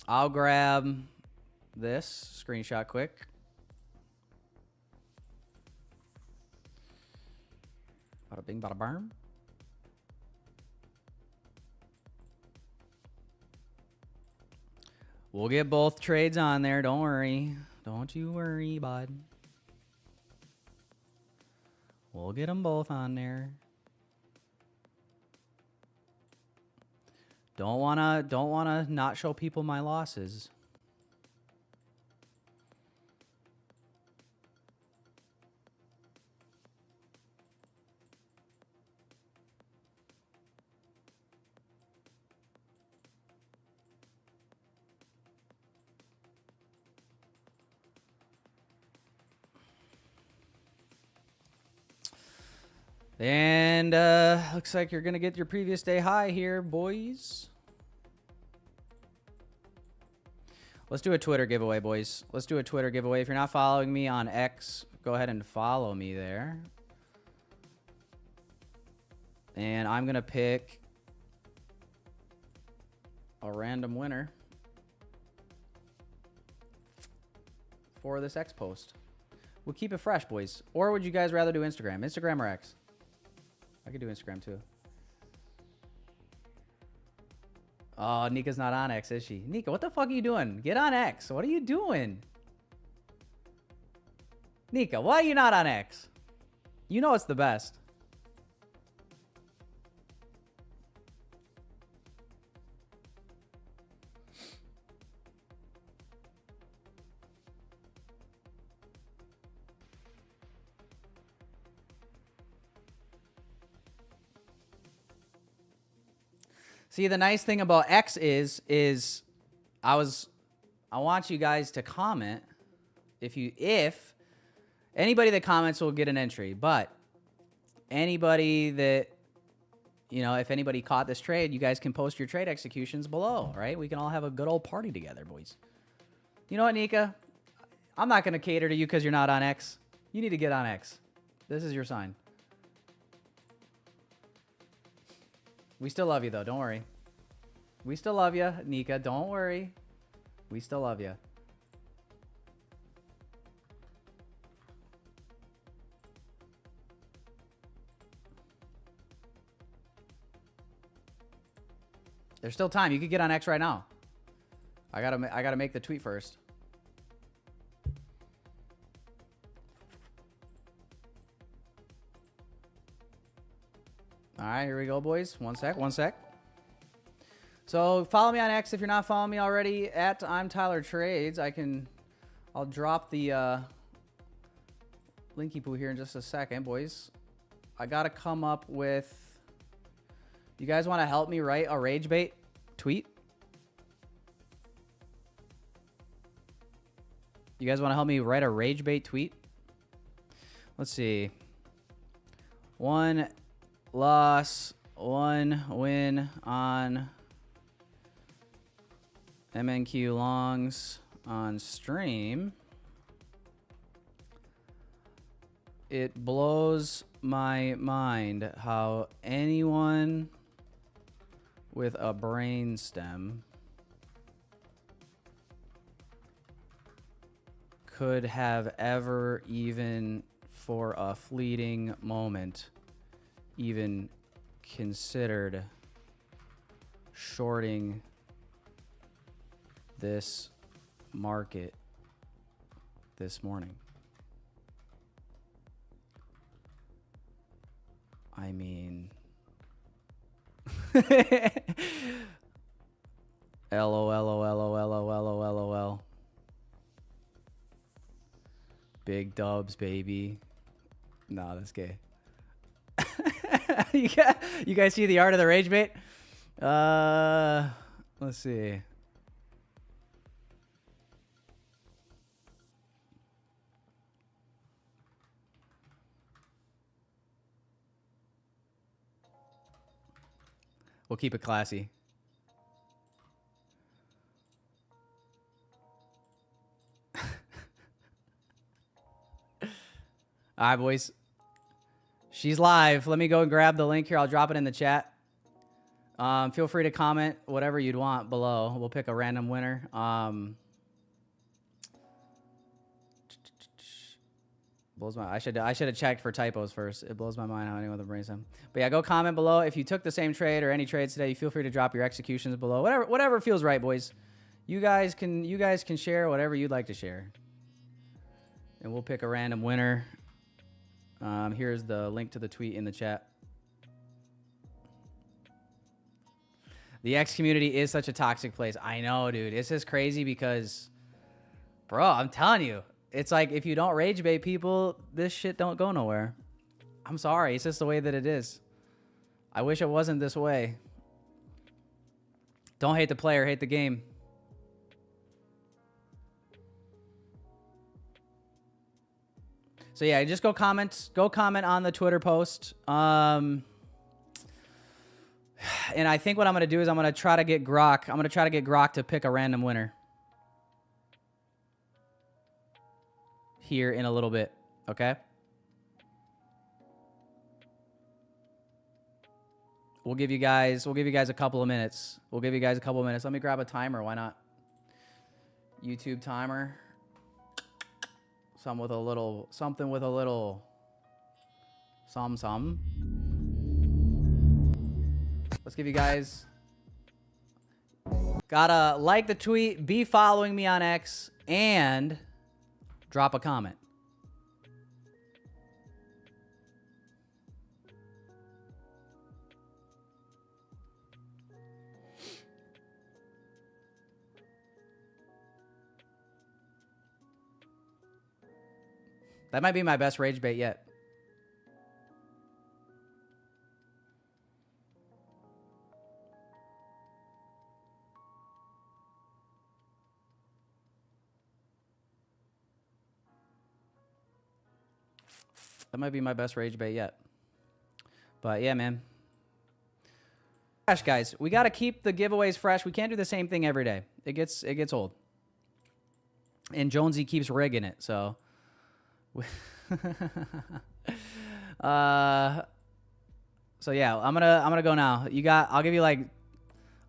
I'll grab this screenshot quick. Bada bing, bada burn. We'll get both trades on there. Don't worry. Don't you worry, bud. We'll get them both on there. Don't wanna not show people my losses. And looks like you're gonna get your previous day high here, boys. Let's do a Twitter giveaway, boys. Let's do a Twitter giveaway. If you're not following me on X, go ahead and follow me there. And I'm gonna pick a random winner for this X post. We'll keep it fresh, boys. Or would you guys rather do Instagram? Instagram or X? I could do Instagram too. Oh, Nika's not on X, is she? Nika, what the fuck are you doing? Get on X. What are you doing? Nika, why are you not on X? You know it's the best. See, the nice thing about X is I want you guys to comment. If anybody that comments will get an entry, but anybody that, you know, if anybody caught this trade, you guys can post your trade executions below, right? We can all have a good old party together, boys. You know what, Nika? I'm not going to cater to you because you're not on X. You need to get on X. This is your sign. We still love you, though. Don't worry. We still love you, Nika. Don't worry. We still love you. There's still time. You could get on X right now. I gotta make the tweet first. All right, here we go, boys. One sec. So follow me on X if you're not following me already. At I'm Tyler Trades. I'll drop the linky poo here in just a second, boys. I gotta come up with. You guys want to help me write a rage bait tweet? You guys want to help me write a rage bait tweet? Let's see. 1 loss, 1 win on MNQ longs on stream. It blows my mind how anyone with a brain stem could have ever, even for a fleeting moment, even considered shorting this market this morning. I mean, LOL. Big dubs, baby. Nah, that's gay. You guys see the art of the rage bait? Let's see. We'll keep it classy. All right, boys. She's live. Let me go and grab the link here. I'll drop it in the chat. Feel free to comment whatever you'd want below. We'll pick a random winner. Blows my. I should have checked for typos first. It blows my mind how anyone with a brain stem. But yeah, go comment below if you took the same trade or any trades today. You feel free to drop your executions below. Whatever feels right, boys. You guys can share whatever you'd like to share, and we'll pick a random winner. Here's the link to the tweet in the chat. The X community is such a toxic place. I know, dude. It's just crazy because, bro, I'm telling you, it's like if you don't rage bait people, this shit don't go nowhere. I'm sorry. It's just the way that it is. I wish it wasn't this way. Don't hate the player, hate the game. So yeah, just go comment on the Twitter post. And I think what I'm going to do is I'm going to try to get Grok. I'm going to try to get Grok to pick a random winner here in a little bit, okay? We'll give you guys a couple of minutes. Let me grab a timer, why not? YouTube timer. Something with a little some. Let's give you guys. Gotta like the tweet, be following me on X, and drop a comment. That might be my best rage bait yet. That might be my best rage bait yet. But yeah, man. Fresh, guys. We got to keep the giveaways fresh. We can't do the same thing every day. It gets old. And Jonesy keeps rigging it, so so yeah, I'm gonna go now.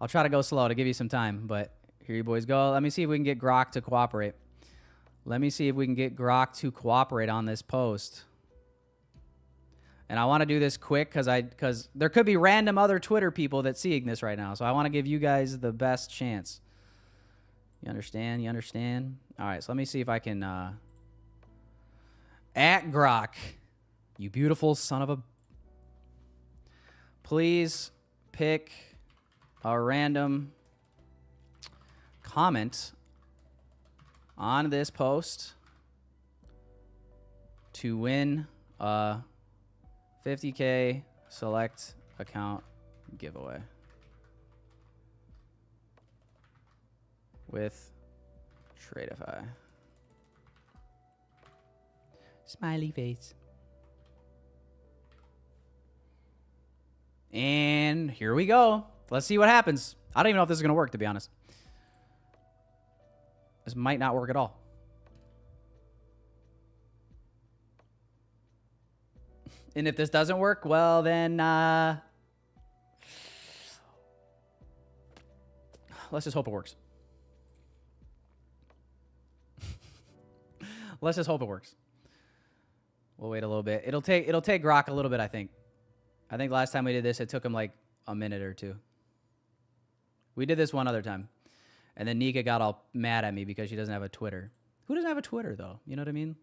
I'll try to go slow to give you some time, but here you boys go. Let me see if we can get Grok to cooperate. On this post. And I want to do this quick because there could be random other Twitter people that seeing this right now. So I want to give you guys the best chance. You understand? All right, so let me see if I can at Grok, you beautiful son of a. Please pick a random comment on this post to win a 50K select account giveaway with TRADEIFY. Smiley face. And here we go. Let's see what happens. I don't even know if this is going to work, to be honest. This might not work at all. And if this doesn't work, well, then let's just hope it works. Let's just hope it works. We'll wait a little bit. It'll take Grok a little bit, I think. I think last time we did this, it took him like a minute or two. We did this one other time. And then Nika got all mad at me because she doesn't have a Twitter. Who doesn't have a Twitter, though? You know what I mean?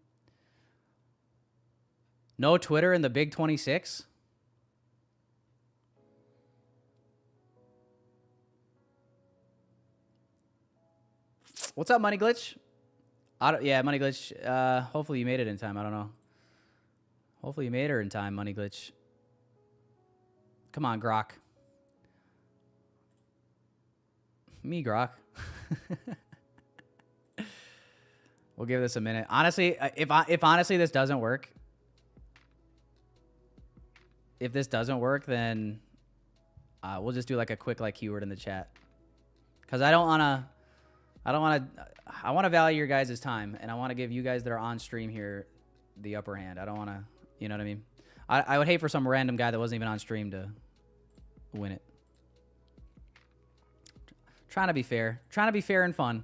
No Twitter in the Big 26? What's up, Money Glitch? Yeah, Money Glitch. Hopefully you made it in time. I don't know. Hopefully you made her in time, Money Glitch. Come on, Grok. Me, Grok. We'll give this a minute. Honestly, if honestly this doesn't work, then we'll just do like a quick keyword in the chat. Because I want to value your guys' time, and I want to give you guys that are on stream here the upper hand. I don't want to, you know what I mean? I would hate for some random guy that wasn't even on stream to win it. Trying to be fair. Trying to be fair and fun.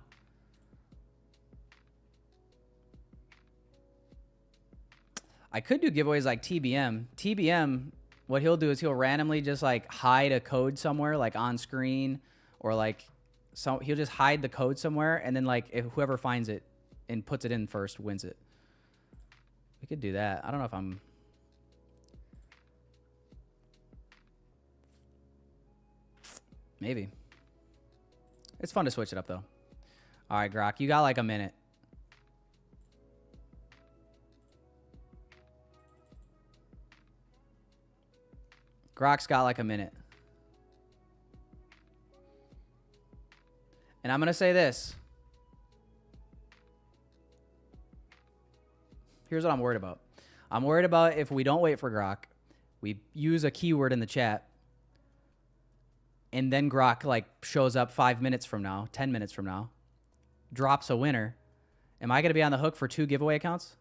I could do giveaways like TBM. TBM, what he'll do is he'll randomly just hide a code somewhere, on screen, or he'll just hide the code somewhere, and then if whoever finds it and puts it in first wins it. We could do that. I don't know if I'm. Maybe. It's fun to switch it up, though. All right, Grok, you got like a minute. Grok's got like a minute. And I'm going to say this. Here's what I'm worried about. I'm worried about if we don't wait for Grok, we use a keyword in the chat, and then Grok like shows up 5 minutes from now, 10 minutes from now, drops a winner. Am I going to be on the hook for 2 giveaway accounts?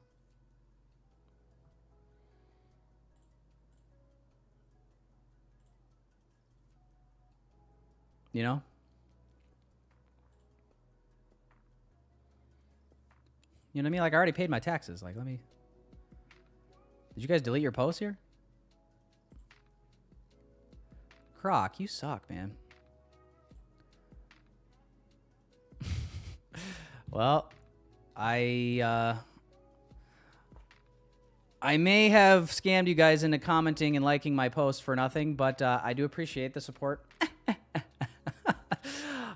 You know? You know what I mean? Like, I already paid my taxes. Like, let me... Did you guys delete your post here? Croc, you suck, man. Well, I may have scammed you guys into commenting and liking my post for nothing, but I do appreciate the support.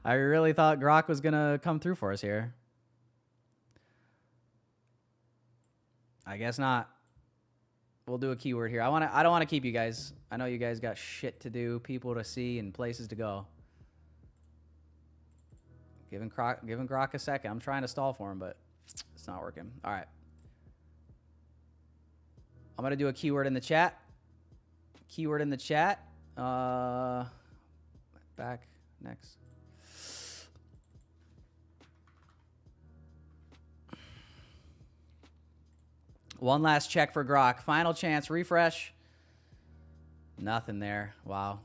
I really thought Grok was going to come through for us here. I guess not. We'll do a keyword here. I don't want to keep you guys. I know you guys got shit to do, people to see, and places to go. Giving Grok a second. I'm trying to stall for him, but it's not working. All right. I'm going to do a keyword in the chat. Keyword in the chat. Back next. One last check for Grok. Final chance. Refresh. Nothing there. Wow.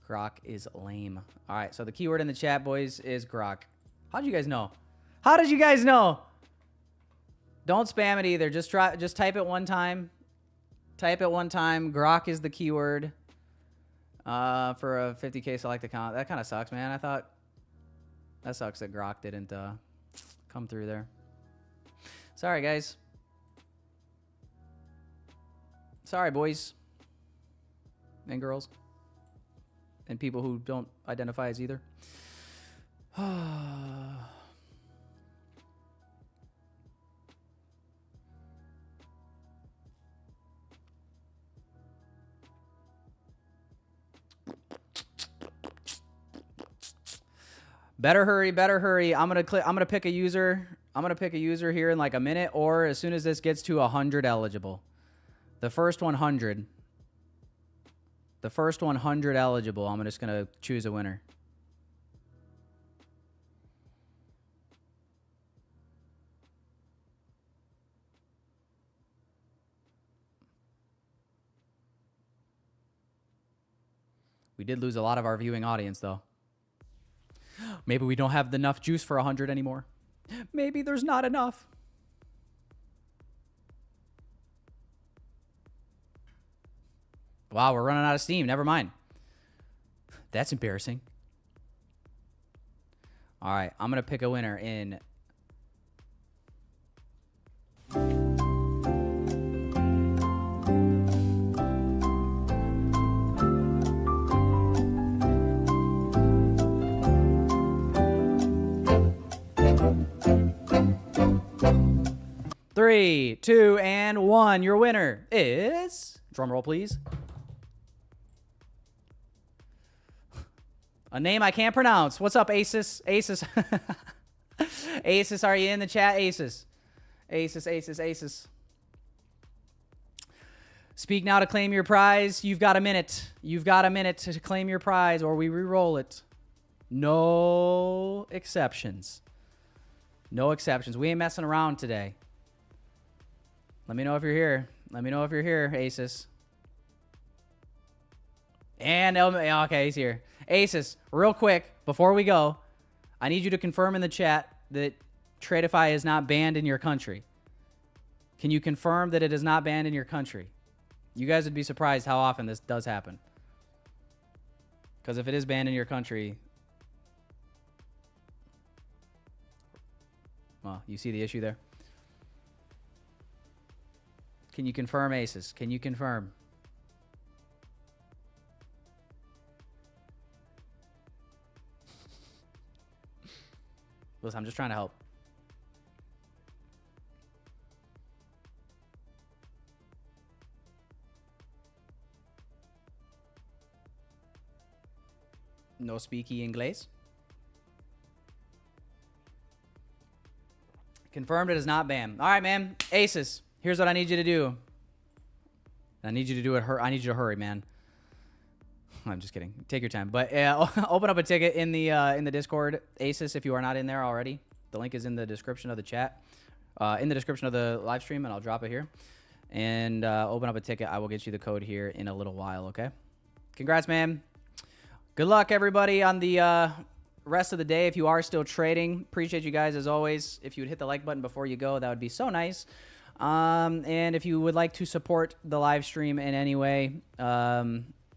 Grok is lame. All right. So the keyword in the chat, boys, is Grok. How did you guys know? How did you guys know? Don't spam it either. Just type it one time. Type it one time. Grok is the keyword for a 50K select account. That kind of sucks, man. That sucks that Grok didn't come through there. Sorry, guys. Sorry, boys and girls and people who don't identify as either. Better hurry, better hurry. I'm gonna pick a user. I'm gonna pick a user here in like a minute, or as soon as this gets to 100 eligible. The first 100. The first 100 eligible, I'm just going to choose a winner. We did lose a lot of our viewing audience, though. Maybe we don't have enough juice for 100 anymore. Maybe there's not enough. Wow, we're running out of steam. Never mind. That's embarrassing. All right, I'm going to pick a winner in... Three, two, and one. Your winner is... Drum roll, please. A name I can't pronounce. What's up, Asus? Asus. Asus, are you in the chat? Asus. Asus. Speak now to claim your prize. You've got a minute. You've got a minute to claim your prize, or we re-roll it. No exceptions. No exceptions. We ain't messing around today. Let me know if you're here. Let me know if you're here, Asus. And, okay, he's here. Asus, real quick, before we go, I need you to confirm in the chat that TRADEIFY is not banned in your country. Can you confirm that it is not banned in your country? You guys would be surprised how often this does happen. Because if it is banned in your country, well, you see the issue there? Can you confirm, Asus? Can you confirm? Listen, I'm just trying to help. No speaky English. Confirmed it is not banned. All right, man. Aces, here's what I need you to do. I need you to do it. I need you to hurry, man. I'm just kidding. Take your time. But open up a ticket in the Discord, Aces, if you are not in there already. The link is in the description of the chat, in the description of the live stream, and I'll drop it here. And open up a ticket. I will get you the code here in a little while, okay? Congrats, man. Good luck, everybody, on the rest of the day. If you are still trading, appreciate you guys as always. If you would hit the like button before you go, that would be so nice. And if you would like to support the live stream in any way,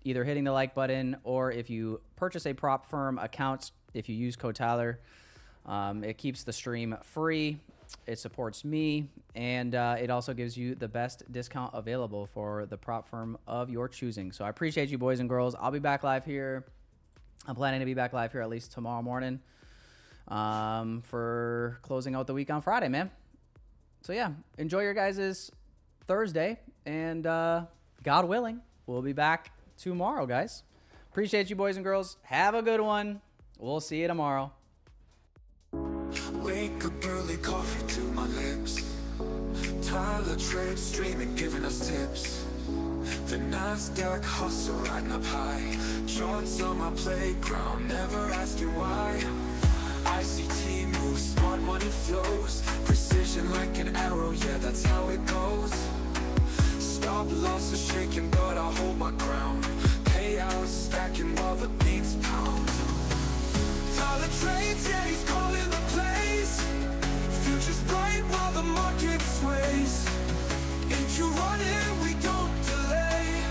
either hitting the like button or if you purchase a prop firm account, if you use code Tyler, it keeps the stream free. It supports me, and it also gives you the best discount available for the prop firm of your choosing. So I appreciate you, boys and girls. I'll be back live here. I'm planning to be back live here at least tomorrow morning for closing out the week on Friday, man. So, yeah, enjoy your guys' Thursday, and God willing, we'll be back tomorrow, guys. Appreciate you, boys and girls. Have a good one. We'll see you tomorrow. Wake up early, coffee to my lips. Tyler trade streaming, giving us tips. The NASDAQ hustle riding up high. Charts on my playground, never ask you why. ICT moves, smart money flows. Precision like an arrow, yeah, that's how it goes. Stop loss is shaking, but I hold my ground. Payouts stacking while the beats pound. Tyler trades, yeah, he's calling the plays. Future's bright while the market sways. If you run it, we don't delay.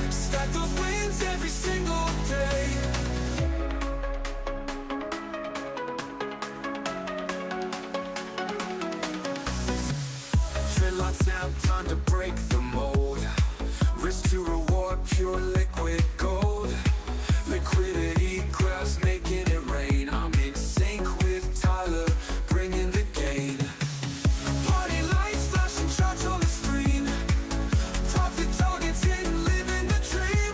Stack those wins every single day. Trade lots now, time to break the mold. Risk to reward, pure liquid gold. Liquidity grabs, making it rain. I'm in sync with Tyler, bringing the gain. Party lights, flashing charts on the screen. Profit targets hidden, living the dream.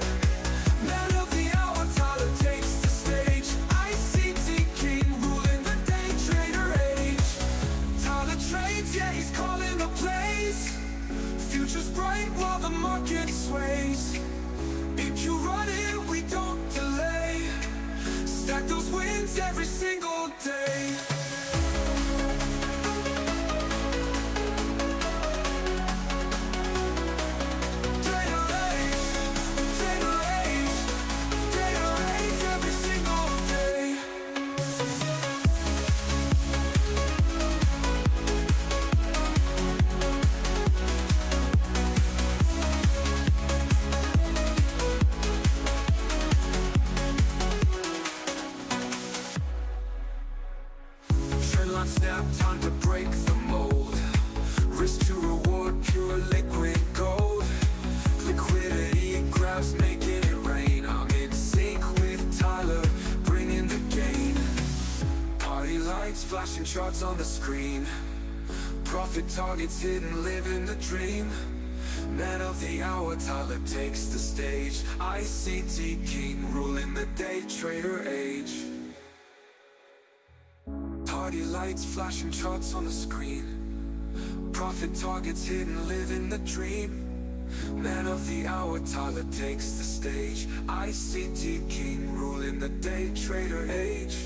Man of the hour, Tyler takes the stage. ICT king, ruling the day trader age. Tyler trades, yeah, he's calling the plays. Future's bright while the market sways. If you run it, we don't delay. Stack those wins every single day. Trader age every single day. Trendline snap, time to break the mold. Risk to reward, pure liquid gold. Liquidity grabs, making it rain. I'm in sync with Tyler, bringing the gain. Party lights, flashing charts on the screen. Profit targets hidden, living the dream. Man of the hour, Tyler takes the stage. ICT king, ruling the day trader age. Party lights, flashing charts on the screen. Profit targets hidden, living the dream. Man of the hour, Tyler takes the stage. ICT king, ruling the day trader age.